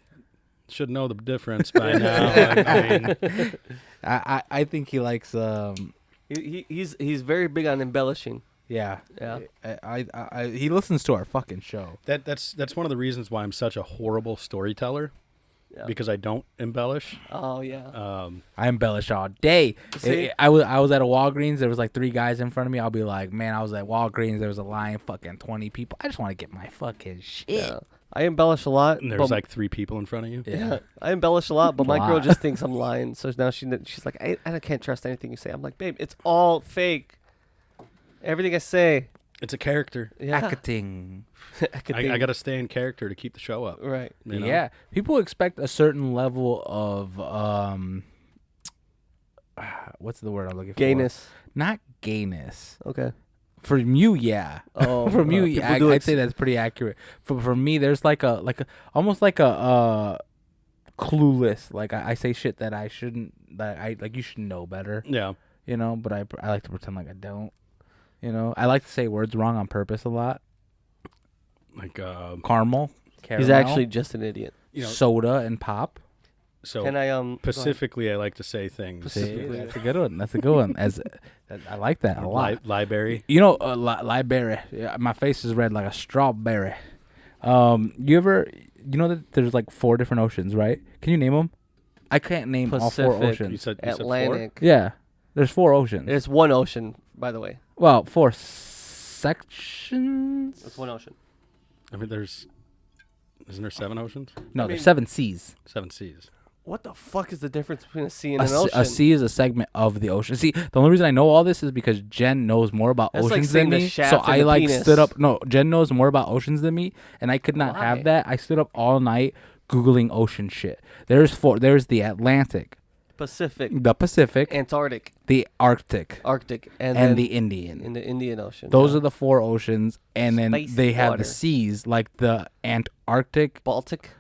should know the difference by now. I mean,
I think he likes
He's very big on embellishing.
yeah.
Yeah.
He listens to our fucking show.
that's one of the reasons why I'm such a horrible storyteller,
Yeah.
because I don't embellish.
Oh yeah.
I embellish all day.
See?
I was at a Walgreens. There was like 3 guys in front of me. I'll be like, man, I was at Walgreens. There was a line, fucking 20 people. I just want to get my fucking shit.
Yeah. I embellish a lot.
And
but-
there's like 3 people in front of you.
Yeah, I embellish a lot, but my girl
Lot.
just thinks I'm lying. So now she's like, I can't trust anything you say. I'm like, babe, it's all fake. Everything I say.
It's a character.
Yeah.
Acting.
I got to stay in character to keep the show up.
Right.
you know?
Yeah, people expect a certain level of what's the word I'm looking for?
Gayness.
Not gayness.
Okay.
From you, yeah.
Oh,
From you,
people
yeah,
do
I'd say that's pretty accurate. For me, there's like a almost like a clueless. Like I say shit that I shouldn't. That I like. You should know better.
Yeah.
But I like to pretend like I don't. I like to say words wrong on purpose a lot.
Like
Caramel.
He's actually just an idiot.
soda and pop.
so
Can I
specifically, I like to say things.
See,
Specifically.
that's a good one. That's a good one. I like that a lot.
Library.
Library. Yeah, my face is red like a strawberry. You ever, that there's like 4 different oceans, right? Can you name them? I can't name all 4
Pacific.
oceans.
You said
Atlantic?
Yeah, there's 4 oceans.
It's one ocean, by the way.
Well, 4 sections.
It's one ocean.
4? I mean, isn't there 7 oceans?
No,
I
there's
mean-
7 seas.
7 seas.
What the fuck is the difference between a sea and
A,
an ocean?
a sea is a segment of the ocean. See, the only reason I know all this is because Jen knows more about
That's like
oceans
saying
than
the
me.
shaft
So
and
I
the
like
penis.
stood up. No, Jen knows more about oceans than me, and I could not
Why?
have that. I stood up all night Googling ocean shit. There's 4. There's the Atlantic,
Pacific,
the Pacific,
Antarctic,
the Arctic,
Arctic, and
and
then
the Indian.
in the Indian Ocean.
Those
yeah.
are the 4 oceans, and then
Spicy
they have
water.
the seas, like the Antarctic.
Baltic,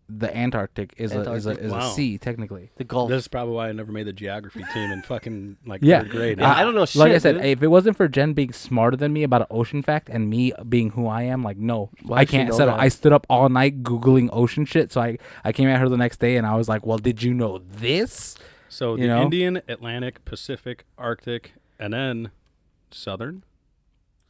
The Antarctic is
Antarctic.
a
Wow.
sea technically.
the Gulf.
This is probably why I never made the geography team in fucking
Yeah.
3rd grade.
Yeah, I don't know shit.
Like I said,
dude.
if it wasn't for Jen being smarter than me about an ocean fact and me being who I am, like no,
Why
I
does she
can't
know
settle.
that?
I stood up all night googling ocean shit. So I came at her the next day and I was like, well, did you know this?
So the Indian, Atlantic, Pacific, Arctic, and then Southern.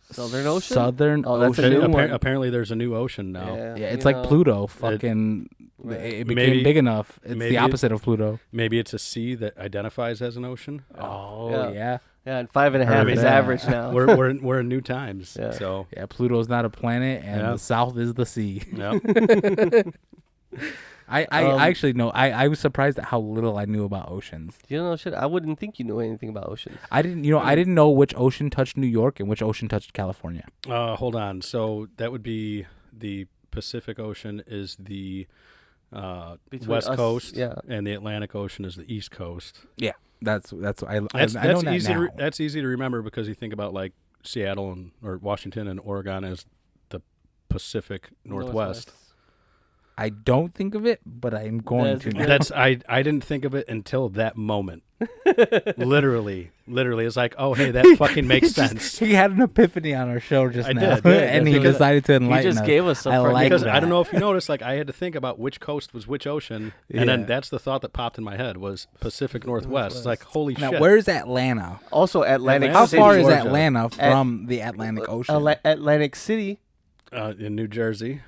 Southern Ocean.
Southern
Oh, that's a
Ocean.
new one.
Apparently, there's a new ocean now.
Yeah, it's like Pluto. Fucking,
Right.
it became
Maybe-
big enough. It's
maybe
the
it-
opposite of Pluto.
Maybe it's a sea that identifies as an ocean.
Oh
Yeah.
yeah.
Yeah, and 5.5
Heard
is
that.
average now.
We're in new times.
Yeah.
So
Yeah, Pluto's not a planet, and
Yeah.
the south is the sea.
yeah.
I actually know. I was surprised at how little I knew about oceans.
You don't know shit. I wouldn't think you knew anything about oceans.
I didn't. I didn't know which ocean touched New York and which ocean touched California.
Hold on. So that would be the Pacific Ocean is the
Between
West
us,
Coast,
yeah.
and the Atlantic Ocean is the East Coast.
Yeah, that's I know
That's
that
easy.
now.
That's easy to remember because you think about like Seattle or Washington and Oregon as the Pacific Northwest.
I don't think of it, but I'm going to. now.
That's I didn't think of it until that moment. Literally, it's like, oh, hey, that fucking makes sense.
He had an epiphany on our show just
I
now,
did, yeah,
and he
because
decided to
He
enlighten
just
us.
gave us some.
I like
Because
that.
I don't know if you noticed, like I had to think about which coast was which ocean, and
Yeah.
then that's the thought that popped in my head was Pacific Northwest. It's like, holy
Now,
shit.
where's Atlanta?
Also, Atlantic
Atlanta
How
City.
far is
Georgia.
Atlanta from the Atlantic Ocean?
Atlantic City.
In New Jersey.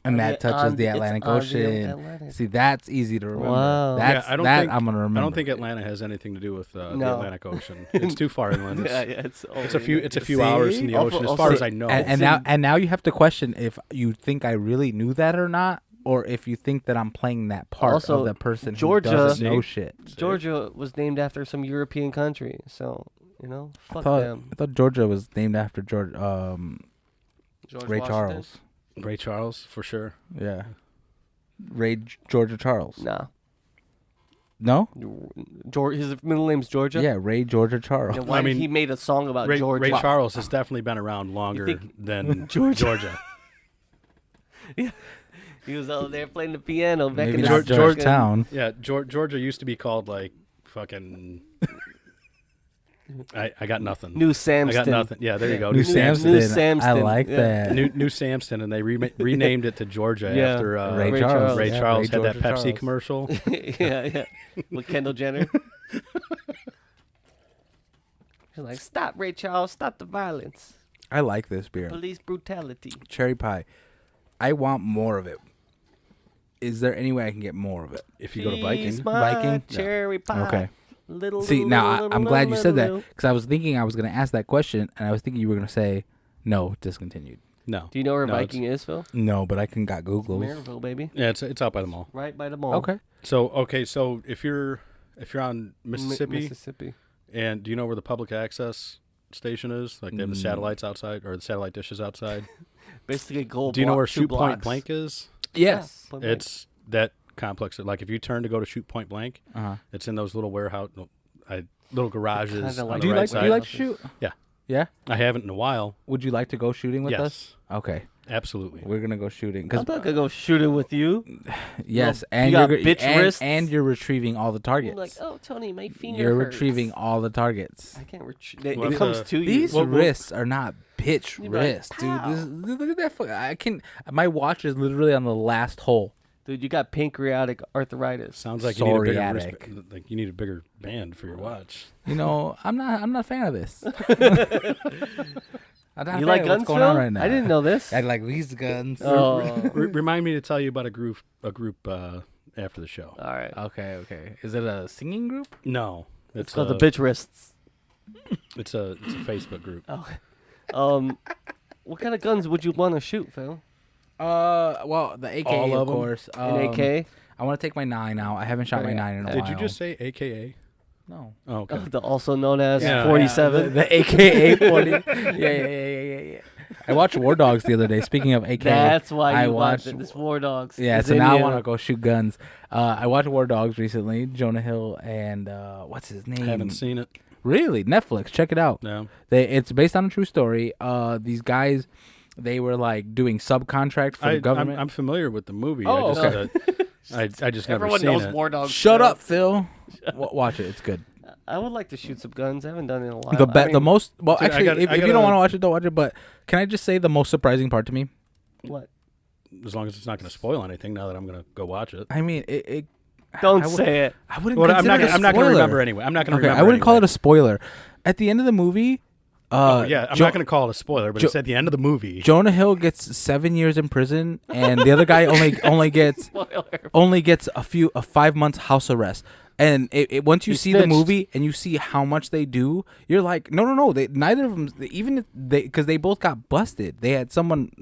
And that
It's
touches
on-
the
it's
Atlantic
on the
Ocean.
Atlantic.
See, that's easy to remember.
Wow.
That's,
I don't
that
think
I'm gonna remember.
I don't think Atlanta has anything to do with the
No.
Atlantic Ocean. It's too far inland.
Yeah,
It's,
yeah,
it's a few. It's a few
See?
hours from the
Also-
ocean, as
also-
far as I know.
And now you have to question if you think I really knew that or not, or if you think that I'm playing that part
Also,
of the person
Georgia-
who doesn't know
See?
shit.
Georgia was named after some European country, so fuck
I
them.
thought Georgia was named after George
George
Ray
Washington?
Charles.
Ray Charles, for sure.
Yeah, Georgia Charles.
Nah,
No.
his middle name's Georgia.
Yeah, Ray Georgia Charles.
Yeah, why
I mean,
he made a song about
Ray
Georgia?
Charles has definitely been around longer
think
than
Georgia-
Georgia.
He was out there playing the piano back
Maybe
in
not
the
Georgetown.
Yeah, Georgia used to be called like fucking. I got nothing.
New
I
Samston.
got nothing. Yeah, there you go.
New
Samston.
Samston.
New
I
Samston,
like
yeah.
that.
New Samston, and they renamed it to Georgia
Yeah.
after
Ray
Ray
Charles.
Charles.
Ray
Yeah,
Charles had that
Georgia
Pepsi
Charles.
commercial.
yeah. With Kendall Jenner. She's like, stop, Ray Charles, stop the violence,
I like this beer.
police brutality.
Cherry pie. I want more of it. Is there any way I can get more of it?
If you go to Viking,
She's my
Viking?
cherry pie.
Okay.
Little,
See,
little,
now
little,
I'm glad you said that
little.
because I was thinking I was going to ask that question, and I was thinking you were going to say no, discontinued.
no.
Do you know where
No,
Viking is, Phil?
No, but I can got Google's.
Maryville, baby.
Yeah, it's out by the mall.
Right by the mall.
Okay.
So if you're on Mississippi,
Mississippi.
and do you know where the public access station is? Like they have the satellites outside or the satellite dishes outside.
Basically, gold.
Do you know where
two
Shoot Point
blocks.
Blank is?
Yes.
Yeah, Point Blank.
It's that complex. Like if you turn to go to Shoot Point Blank,
Uh-huh.
it's in those little warehouse, little garages
Kinda
on
like
the
Do you
right
like?
side.
Do you like to shoot?
Yeah.
Yeah.
I haven't in a while.
Would you like to go shooting with
Yes.
us? Okay,
Absolutely.
we're gonna go shooting
I'm
because
not gonna go shooting with you.
yes,
Well,
and
you got
you're
bitch wrists.
and you're retrieving all the
I'm
targets.
like, oh, Tony, my finger
You're
hurts.
retrieving all the targets.
I can't retrieve.
Well,
It comes to you.
These
Well,
wrists are not bitch
You're like,
wrists, dude.
pow.
Look at that. I can. My watch is literally on the last hole.
Dude, you got pancreatic arthritis.
Sounds like you need a bigger
Psoriatic.
like you need a bigger band for your watch.
You know, I'm not a fan of this. I'm not a
You
fan
like
of
guns,
what's going on
Phil?
right now.
I didn't know this.
I like these guns.
Oh,
Remind me to tell you about a group after the show.
all right.
Okay. Is it a singing group?
No,
It's called the bitch wrists.
It's a Facebook group.
What kind of guns would you want to shoot, Phil?
Well, the AK,
All
of
of 'em?
course.
An AK?
I want to take my 9 out. I haven't shot my
Okay.
9 in a
Did
while.
you just say AKA?
No.
Oh, okay.
The also known as
Yeah.
47.
The AKA 40. yeah. I watched War Dogs the other day. Speaking of AK,
That's why
I
you
watched.
watched this War Dogs.
Yeah,
It's
so
in
now I
you.
want to go shoot guns. I watched War Dogs recently. Jonah Hill and what's his name?
Haven't seen it.
Really? Netflix. Check it out.
No.
It's based on a true story. These guys, they were like doing subcontract for the government.
I'm familiar with the movie.
Oh,
I just never
Everyone
seen
knows
it.
War Dogs.
Shut
Phil.
up, Phil. Watch it. It's good.
I would like to shoot some guns. I haven't done it in a while.
The most well,
Dude, I
actually,
gotta-
if
I
you don't
gotta-
want to watch it, don't watch it. But can I just say the most surprising part to me?
What?
As long as it's not going to spoil anything. Now that I'm going to go watch it.
I mean, it
Don't
I would-
say it.
I wouldn't.
Well, I'm
consider
not.
it a
I'm not going to
spoiler.
remember anyway. I'm not going to
Okay,
remember.
I wouldn't call it
anyway.
a spoiler. At the end of the movie,
Oh, yeah, I'm
Jo-
not going to call it a spoiler, but it's at the end of the movie.
Jonah Hill gets 7 years in prison, and the other guy only gets
Spoiler.
a 5 months house arrest. And once you
He
see the
snitched.
movie and you see how much they do, you're like, no. Neither of them, even if because they both got busted. They had someone,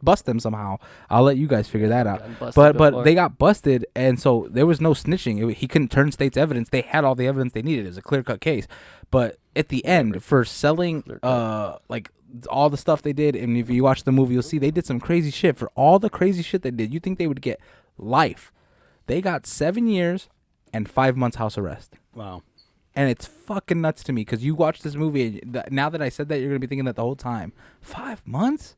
bust them somehow. I'll let you guys figure that out.
Gotten busted
But
before.
they got busted, and so there was no snitching. He couldn't turn state's evidence. They had all the evidence they needed. It was a clear cut case. But at the end, for selling like all the stuff they did, and if you watch the movie, you'll see they did some crazy shit. For all the crazy shit they did, you think they would get life? They got 7 years and 5 months house arrest.
Wow.
And it's fucking nuts to me because you watch this movie. And now that I said that, you're gonna be thinking that the whole time. 5 months?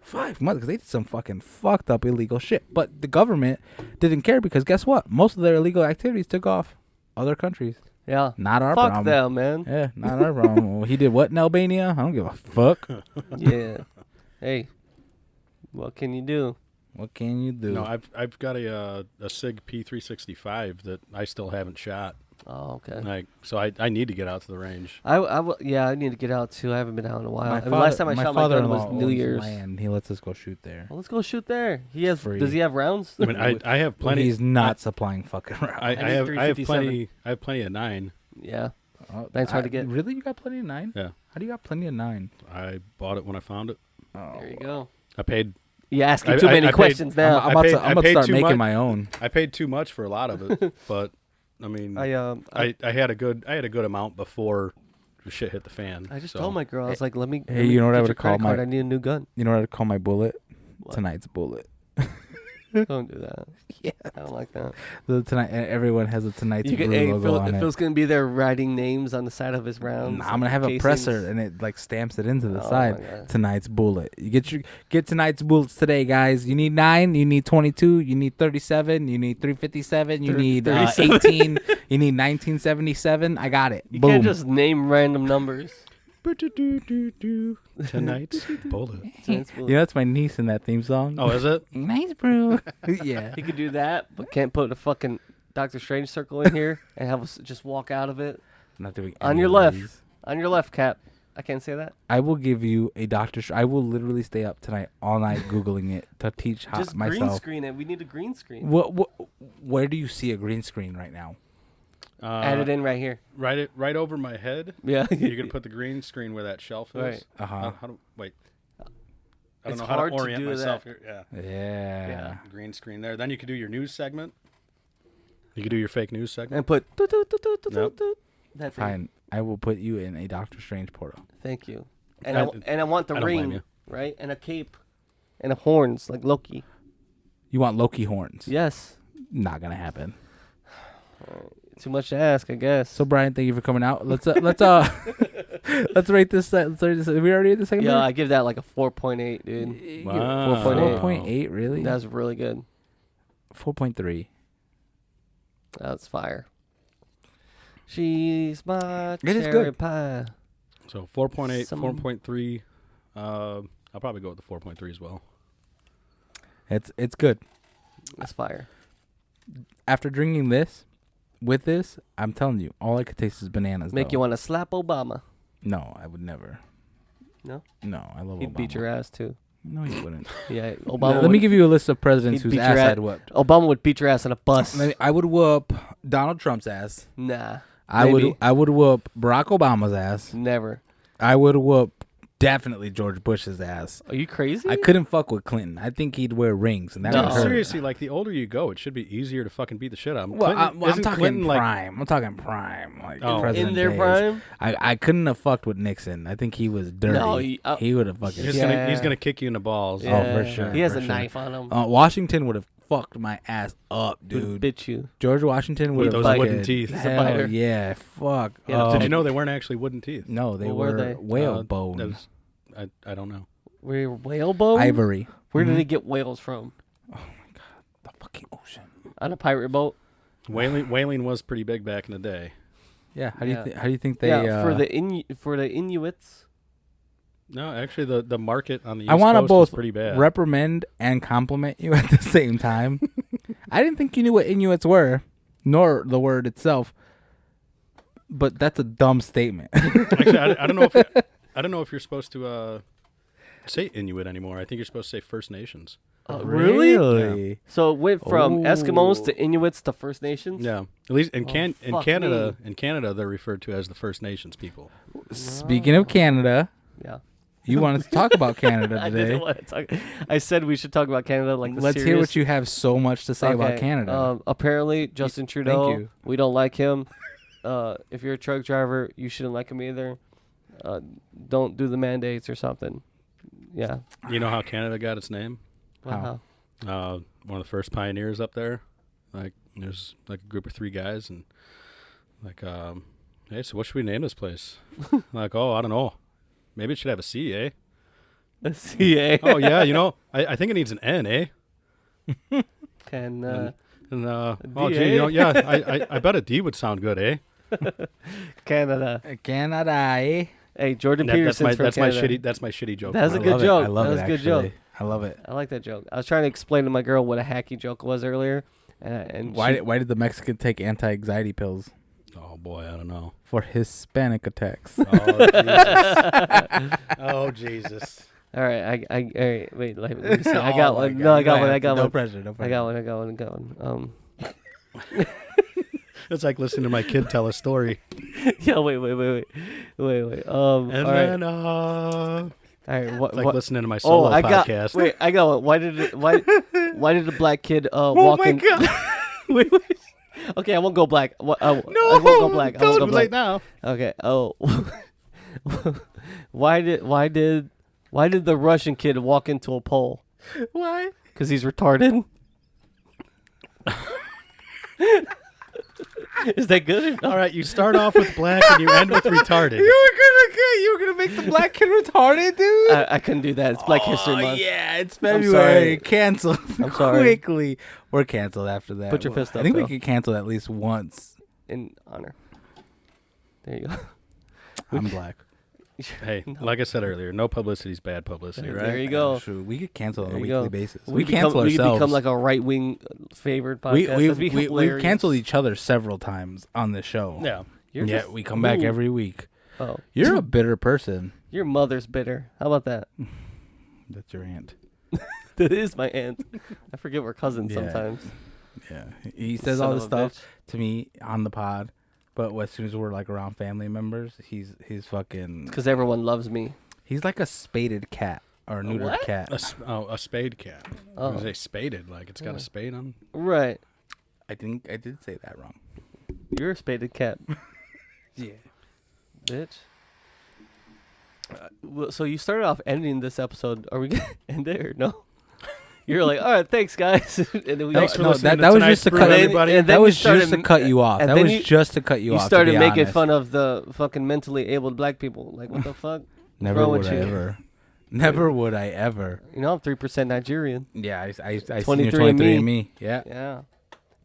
5 months? Because they did some fucking fucked up illegal shit. But the government didn't care because guess what? Most of their illegal activities took off other countries.
Yeah.
Not our
Fuck
problem.
them, man.
Yeah, not our problem. Well, he did what in Albania? I don't give a fuck.
Yeah. Hey, what can you do?
What can you do?
No, I've got a Sig P365 that I still haven't shot.
Oh, okay.
Like, so I need to get out to the range.
Yeah, I need to get out too. I haven't been out in a while.
My
I mean, last time I shot my gun
father-in-law
was New
owns
Year's.
land. He lets us go shoot there.
Well, let's go shoot there. He has.
Free.
Does he have rounds?
I mean, I have
Well,
plenty.
he's not supplying fucking rounds.
I
need
have
357.
I have plenty of 9.
Yeah.
Oh,
Nine's hard to get.
Really? You got plenty of 9?
Yeah.
How do you got plenty of 9?
I bought it when I found it.
Oh.
There you go.
I paid
You asking
I-
too
I-
many
I paid-
questions now.
I'm about
paid-
to,
I
I'm about to
paid
start
too
making
much.
my own.
I paid too much for a lot of it, but I mean,
I
had a good amount before the shit hit the fan.
just
so.
told my girl, I was like, let me.
Hey,
let me
you know what I
get
would've
your credit
called my-
card. I need a new gun.
You know what I call my bullet?
What?
Tonight's bullet.
Don't do that.
Yeah.
I don't like that.
Everyone has a Tonight's
You
Brew
could, hey,
logo on it.
Phil's gonna be there writing names on the side of his rounds.
Nah, I'm gonna have a
casings.
presser and it like stamps it into the
Oh,
side.
my God.
Tonight's bullet. You get tonight's bullets today, guys. You need 9. You need 22. You need 37. You need 357. You need
37.
18. You need 1977. I got it.
You
Boom.
can't just name random numbers.
Tonight's bullet.
You know that's my niece in that theme song.
Oh, is it?
Nice brew. Yeah.
He could do that, but can't put a fucking Doctor Strange circle in here and have us just walk out of it.
Not doing
On
any
your
of
left.
these.
On your left, Cap. I can't say that.
I will give you a I will literally stay up tonight all night googling it to teach
Just
myself.
green screen it. We need a green screen.
Where do you see a green screen right now?
Add it in right here.
Right over my head.
Yeah.
You're gonna put the green screen where that shelf is.
Right.
Uh-huh.
How do wait? I don't
It's
know how
hard
to
to
orient
do
myself
that.
here. Yeah.
Yeah.
Green screen there. Then you could do your news segment. You could do your fake news segment.
And put doot, doot, doot, doot, doot,
Nope.
doot. That thing.
Fine. I will put you in a Doctor Strange portal.
Thank you. And
I
I want the
don't blame
ring,
you.
right? And a cape. And a horns like Loki.
You want Loki horns?
Yes.
Not gonna happen.
Too much to ask, I guess.
So Brian, thank you for coming out. Let's let's rate this. Let's rate this. We already at the second.
Yeah,
part?
I give that like a 4.8, dude.
Wow.
4.8, really?
That's really good.
4.3.
That's fire. She's my
It is
cherry
good.
pie.
So 4.8,
Some-
4.3. I'll probably go with the 4.3 as well.
It's good.
That's fire.
After drinking this, with this, I'm telling you, all I could taste is bananas.
Make
though.
you want to slap Obama.
No, I would never.
No?
No, I love
He'd
Obama.
beat your ass too.
No, he wouldn't.
Yeah, Obama.
Let me
would-
give you a list of presidents
he'd
whose
beat
ass
your
I'd whooped.
Obama would beat your ass on a bus.
I would whoop Donald Trump's ass.
Nah.
I
Maybe.
would whoop Barack Obama's ass.
Never.
I would whoop definitely George Bush's ass.
Are you crazy?
I couldn't fuck with Clinton. I think he'd wear rings, and that
No.
would hurt.
Seriously, like the older you go, it should be easier to fucking beat the shit out of him.
Well,
Clinton,
I'm
isn't
talking
Clinton, like,
prime. I'm talking prime. Like
Oh.
President
In their
days.
prime?
I couldn't have fucked with Nixon. I think he was dirty.
No,
he would have fucking.
he's
Yeah.
gonna kick you in the balls.
Yeah. Oh, for sure,
He has
for
a
sure.
knife on him.
Washington would have fucked my ass up,
Dude,
dude.
bitch you.
George Washington would
With
have
those
fucking
wooden teeth. He's
a
Hell
biter.
yeah, fuck.
Yeah,
Did you know they weren't actually wooden teeth?
No, they
What were
were
they?
whale
That
bone,
was- I don't know.
We're whale bone?
ivory.
Where did
Mhm.
he get whales from?
The fucking ocean.
On a pirate boat?
Whaling was pretty big back in the day.
Yeah. How
Yeah.
do you think they?
yeah, for the Inuits.
No, actually, the market on the East
I want to
Coast was
both
pretty bad.
reprimand and compliment you at the same time. I didn't think you knew what Inuits were, nor the word itself. But that's a dumb statement.
Actually, I don't know if I don't know if you're supposed to say Inuit anymore. I think you're supposed to say First Nations.
Really? So it went from Eskimos
Oh.
to Inuits to First Nations?
Yeah, at least in
Oh, fuck
Canada,
me.
in Canada, they're referred to as the First Nations people.
Speaking of Canada,
Yeah.
you wanted to talk about Canada
I
today.
didn't want to talk. I said we should talk about Canada like the
Let's hear
serious-
what you have so much to say about
Okay,
Canada.
Apparently, Justin Trudeau,
you.
we don't like him. If you're a truck driver, you shouldn't like him either. Don't do the mandates or something. Yeah.
You know how Canada got its name?
Wow.
One of the first pioneers up there. Like there's like a group of 3 guys and like hey, so what should we name this place? Like, oh, I don't know. Maybe it should have a C, eh?
A CA.
Oh yeah, you know, I think it needs an N, eh?
Can
And oh
D,
gee, you know,
eh?
yeah, I bet a D would sound good, eh?
Canada.
Canada. Eh?
Hey, Jordan
That's
Peterson's from
my
Canada.
shitty joke.
That's a
I
good
love
joke.
It. I love
That
it.
was a good
Actually.
joke.
I love it.
I like that joke. I was trying to explain to my girl what a hacky joke was earlier. And
Why did the Mexican take anti-anxiety pills?
Oh boy, I don't know.
For Hispanic attacks.
Oh Jesus.
All right, all right, wait, let me see. I
Oh
got
my
one.
God.
No, I
You
got
don't
one.
have
I
to.
got
No
one.
pressure. No pressure.
I got one.
It's like listening to my kid tell a story.
Yeah, wait.
And
All right,
then
all right. What?
it's like
what?
listening to my solo
I got.
podcast.
Wait, I got one. Why did the black kid walk in?
God.
wait. Okay, I won't go black. I won't go black. I won't go
Too
black.
late now.
Okay. Oh. why did the Russian kid walk into a pole?
Why?
Because he's retarded. Is that good?
All right, you start off with black and you end with retarded.
You were gonna make the black kid retarded, dude.
I couldn't do that. It's Black History Month.
Yeah, it's
I'm
February.
sorry.
Canceled.
I'm sorry.
Quickly. We're canceled after that.
Put your fist
I
up,
think we
Phil.
get canceled at least once.
In honor. There you go.
I'm black.
Hey, like I said earlier, no publicity is bad publicity, right?
There you go.
True. We get canceled on a
There you
weekly
go.
basis.
We
We cancel
We
ourselves.
become like a right-wing favored podcast. That'd be
we've
hilarious.
canceled each other several times on this show.
Yeah.
You're
Yeah,
just-
we come back
Ooh.
every week.
Oh,
You're a bitter person.
your mother's bitter. How about that?
That's your aunt.
That is my aunt. I forget we're cousins
Yeah.
sometimes.
Yeah, he says
Son
all
of
this
a
stuff
bitch.
to me on the pod, but as soon as we're like around family members, he's fucking.
Because everyone loves me.
He's like a spaded cat or a neutered
what?
cat.
A spade cat. I
Oh.
was say spaded, like it's got
Yeah.
a spade on.
Right.
I think I did say that wrong.
You're a spaded cat,
Yeah.
bitch. Well, so you started off ending this episode. Are we going to end it or no? You're like, all right, thanks, guys. And then we
Thanks for listening
that
to
was
tonight's
just to
Brew,
cut
everybody.
and then
That
you
was
started
just to cut you off.
and
That
then
was
you-
just to cut you
You
off.
started
to be
making
honest.
fun of the fucking mentally abled black people. Like, what the fuck?
Never
wrong
would
with
I
you?
ever. Never would I ever.
You know, I'm 3% Nigerian.
Yeah, I seen your
23andMe.
23andMe. Yeah.
Yeah.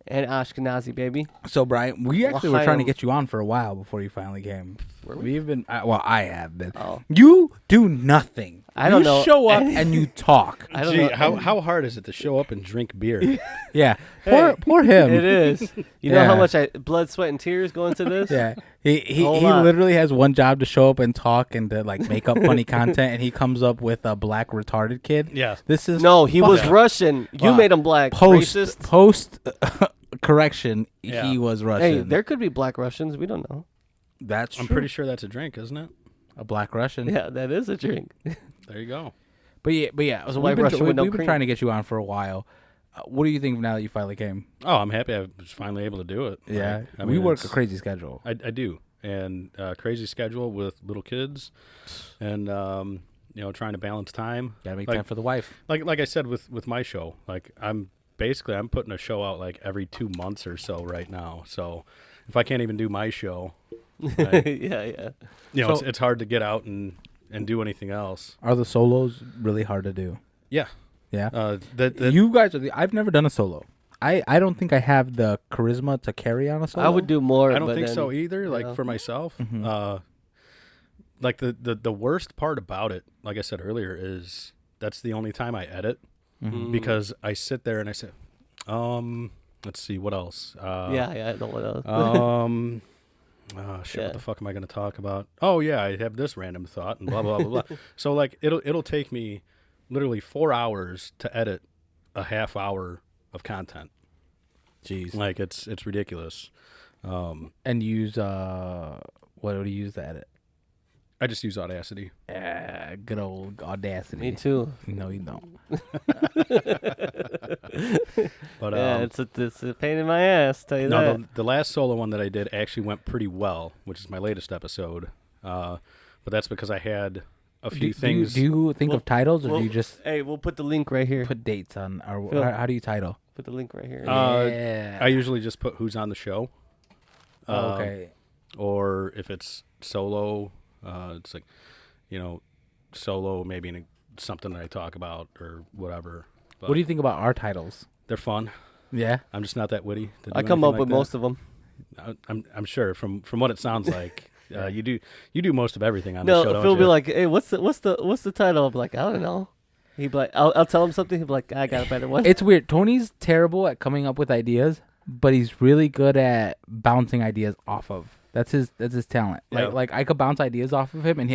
And Ashkenazi, baby.
So Brian, we actually were trying to
Ohio.
get you on for a while before you finally came.
Were we?
We've been well, I have been.
Oh.
You do nothing.
I don't know
You show up
anything.
and you talk.
I don't
Gee,
know.
how hard is it to show up and drink beer?
Yeah.
Hey,
Poor him.
It is. You know how
Yeah.
much blood, sweat, and tears go into this?
Yeah. He
Whole lot.
literally has one job to show up and talk and to like make up funny content, and he comes up with a black retarded kid.
Yeah.
This is
No, he was
Yeah.
Russian. You
Wow.
made him black. Racist.
Post correction.
Yeah.
He was Russian.
Hey, there could be black Russians. We don't know.
That's
I'm
true.
pretty sure that's a drink, isn't it?
a black Russian.
Yeah, that is a drink.
There you go.
But yeah. So
White
we've been,
Russian with no
we've been
cream.
trying to get you on for a while. What do you think now that you finally came?
Oh, I'm happy I was finally able to do it.
Yeah,
Like, I
we
mean,
work a
it's-
crazy schedule.
I do, and crazy schedule with little kids, and trying to balance time.
Gotta make
Like-
time for the wife.
Like I said with my show, like I'm putting a show out like every 2 months or so right now. So if I can't even do my show, like,
yeah.
it's,
So-
it's hard to get out and do anything else.
Are the solos really hard to do?
Yeah.
Yeah.
That
You guys are I've never done a solo. I don't think I have the charisma to carry on a solo.
I would do more.
I don't
but
think
then,
so either. Like
yeah.
for myself,
Mhm.
like the worst part about it, like I said earlier, is that's the only time I edit
Mhm.
because I sit there and I say, let's see what else.
Yeah, I know what else.
Oh shit!
Yeah.
What the fuck am I going to talk about? Oh yeah, I have this random thought and blah blah blah blah. So like it'll take me literally 4 hours to edit a half hour of content.
Jeez.
Like it's ridiculous.
And use what do you use to edit?
I just use Audacity.
Good old Audacity.
Me too.
No, you don't.
But
Yeah, it's a pain in my ass. Tell you that.
no, the last solo one that I did actually went pretty well, which is my latest episode. But that's because I had a few things.
Do you think
Well-
of titles, or
well,
do you just
Hey, we'll put the link right here.
put dates on? Or
Phil.
how do you title?
Put the link right here.
Yeah.
I usually just put who's on the show.
Okay.
Or if it's solo, it's like, solo maybe in something that I talk about or whatever. But
What do you think about our titles?
they're fun.
Yeah.
I'm just not that witty. to
I
do
come
anything
up
like
with
that.
most of them.
I'm sure from what it sounds like, you do most of everything on the show.
No,
Don't
Phil
you?
be like, "Hey, what's the title?" I'm like, "I don't know." He'd be like, "I'll tell him something." He'd be like, "I got a better one."
It's weird. Tony's terrible at coming up with ideas, but he's really good at bouncing ideas off of. That's his talent.
Yeah.
Like I could bounce ideas off of him, and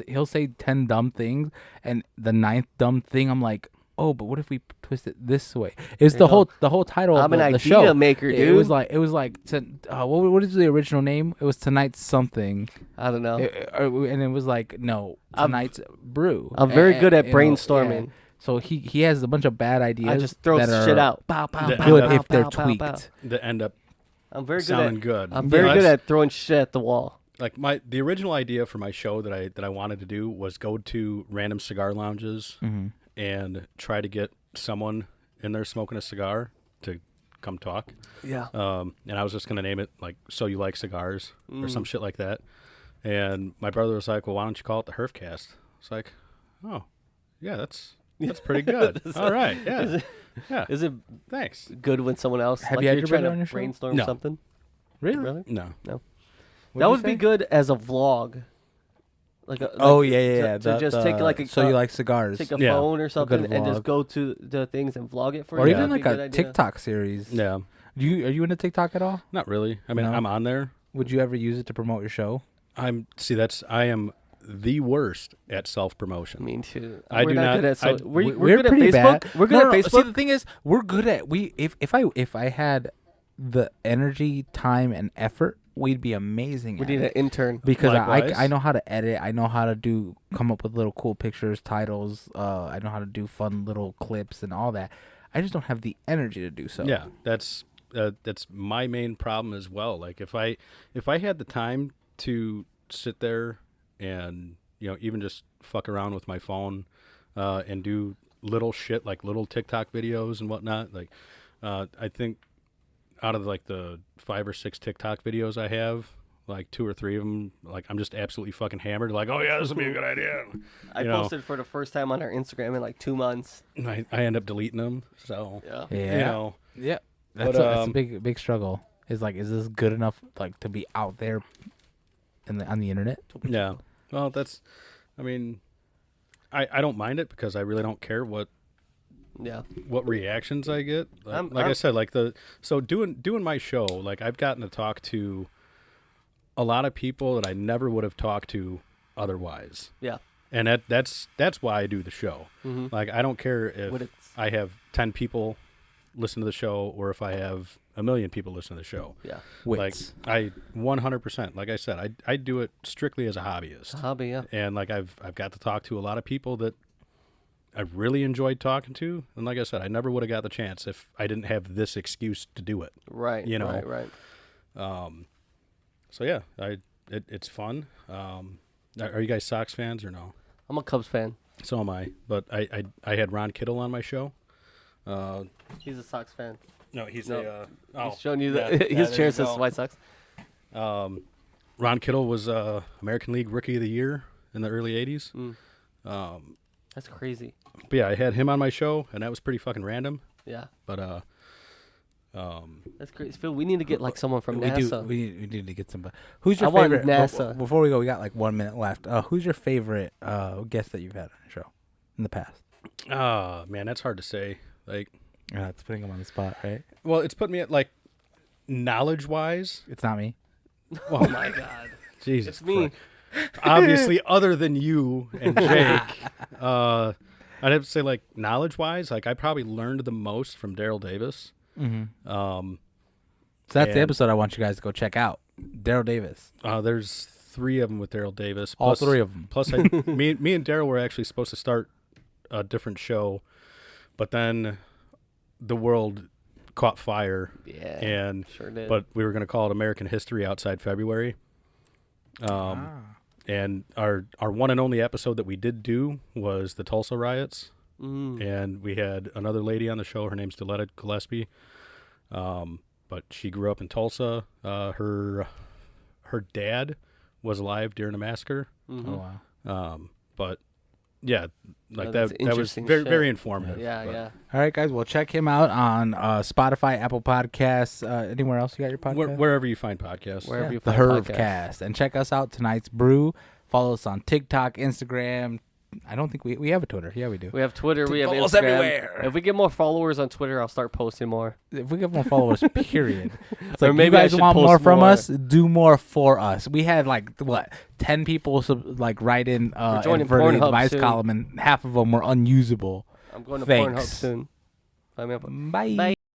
he'll say 10 dumb things, and the 9th dumb thing, I'm like, oh, but what if we twist it this way? It's
There you
the whole title
I'm
of
an
the show.
idea maker, dude.
It was like what is the original name? It was Tonight's something,
I don't know.
and it was like Tonight's Brew.
I'm very good at
you know,
brainstorming.
yeah. So he has a bunch of bad ideas.
I just throw
that
shit
are
out. Pow, pow,
That
pow,
good
pow,
if they're
pow, pow,
tweaked.
pow.
That end up
I'm very
sounding
good.
good.
I'm very good at throwing shit at the wall.
Like the original idea for my show that I wanted to do was go to random cigar lounges and try to get someone in there smoking a cigar to come talk.
Yeah.
And I was just gonna name it like "So You Like Cigars" or some shit like that. And my brother was like, "Well, why don't you call it the Herfcast?" It's like, "Oh, yeah, that's pretty good. All right, yeah,
Is it
thanks."
good when someone else
Have
like
you had
you're
your
trying
brother
to
on your show?
brainstorm
No.
something? Really?
No,
What'd
That
you
would be
say?
good as a vlog.
Oh yeah.
To just take like a
So You Like Cigars,
take a
Yeah.
phone or something and just
vlog.
go to the things and vlog it for
or
you.
even
That'd
like
be good
a
idea.
TikTok series.
yeah,
Are you into TikTok at all?
not really. I mean,
No?
I'm on there.
Would you ever use it to promote your show?
I am the worst at self promotion.
Me too.
I
We're
do
not
not-
good at
I-
we're good at
pretty
Facebook.
bad.
We're good
No,
at
no,
Facebook.
See, the thing is, we're good at if I had the energy, time, and effort, we'd be amazing.
We
at
need
it.
an intern.
Because
Likewise.
I know how to edit. I know how to come up with little cool pictures, titles. I know how to do fun little clips and all that. I just don't have the energy to do so.
Yeah, that's my main problem as well. Like if I had the time to sit there and even just fuck around with my phone and do little shit like little TikTok videos and whatnot, like I think out of like the 5 or 6 TikTok videos I have, like 2 or 3 of them, like I'm just absolutely fucking hammered. Like, oh yeah, this would be a good idea.
I posted for the first time on our Instagram in like 2 months.
And I end up deleting them. So
Yeah.
Yeah. Yeah. That's
But,
a big struggle. Is this good enough like to be out there on the internet?
yeah. Well, I mean, I don't mind it because I really don't care what reactions I get. I said, like doing my show, like I've gotten to talk to a lot of people that I never would have talked to otherwise.
Yeah.
And that's why I do the show.
Mm-hmm.
Like I don't care if I have 10 people listen to the show or if I have 1 million people listen to the show.
Yeah.
Wits.
Like I 100%, like I said, I do it strictly as a hobbyist.
Hobby, yeah.
And like I've got to talk to a lot of people that I really enjoyed talking to, and like I said, I never would have got the chance if I didn't have this excuse to do it.
Right. Right.
So yeah, it's fun. Are you guys Sox fans or no?
I'm a Cubs fan.
So am I. But I had Ron Kittle on my show.
He's a Sox fan.
No, he's
No.
oh,
He's showing you
yeah,
his
there
chair
you
says
go.
White Sox.
Ron Kittle was American League Rookie of the Year in the early '80s.
That's crazy.
But yeah, I had him on my show, and that was pretty fucking random.
Yeah.
But
That's crazy. Phil, we need to get like someone from NASA.
We need to get somebody. Who's your
I want
favorite?
NASA.
Before we go, we got like 1 minute left. Who's your favorite guest that you've had on the show in the past?
man, that's hard to say. Like,
It's putting him on the spot, right?
well, it's put me at like knowledge-wise.
It's not me.
Oh my God.
Jesus,
It's me.
Christ. Obviously, other than you and Jake, I'd have to say like knowledge-wise, like I probably learned the most from Daryl Davis.
Mm-hmm.
So
So that's the episode I want you guys to go check out. Daryl Davis.
There's 3 of them with Daryl Davis.
All 3 of them.
Plus, me and Daryl were actually supposed to start a different show, but then the world caught fire.
Yeah.
And
sure did.
but we were going to call it American History Outside February. And our one and only episode that we did do was the Tulsa riots. And we had another lady on the show. Her name's Deletta Gillespie. But she grew up in Tulsa. Her dad was alive during the massacre.
Oh wow.
But Yeah, like
that's
that was
interesting
very
shit.
very informative.
Yeah,
but
yeah.
All right, guys. Well, check him out on Spotify, Apple Podcasts. Anywhere else you got your podcast?
Wherever you find podcasts.
Wherever you
the
find podcasts.
Herfcast. And check us out, Tonight's Brew. Follow us on TikTok, Instagram. I don't think we have a Twitter. Yeah, we do.
We have Twitter. We have
Follow us
Instagram.
everywhere.
If we get more followers on Twitter, I'll start posting more.
If we get more followers, period. It's
Or
like,
maybe
you
I
guys
should
want
post
more from
more.
us? Do more for us. We had 10 people write in
joining
inverted
Pornhub
advice
soon.
column, and half of them were unusable.
I'm going to
Thanks.
Pornhub soon. Find me up.
Bye.
Bye.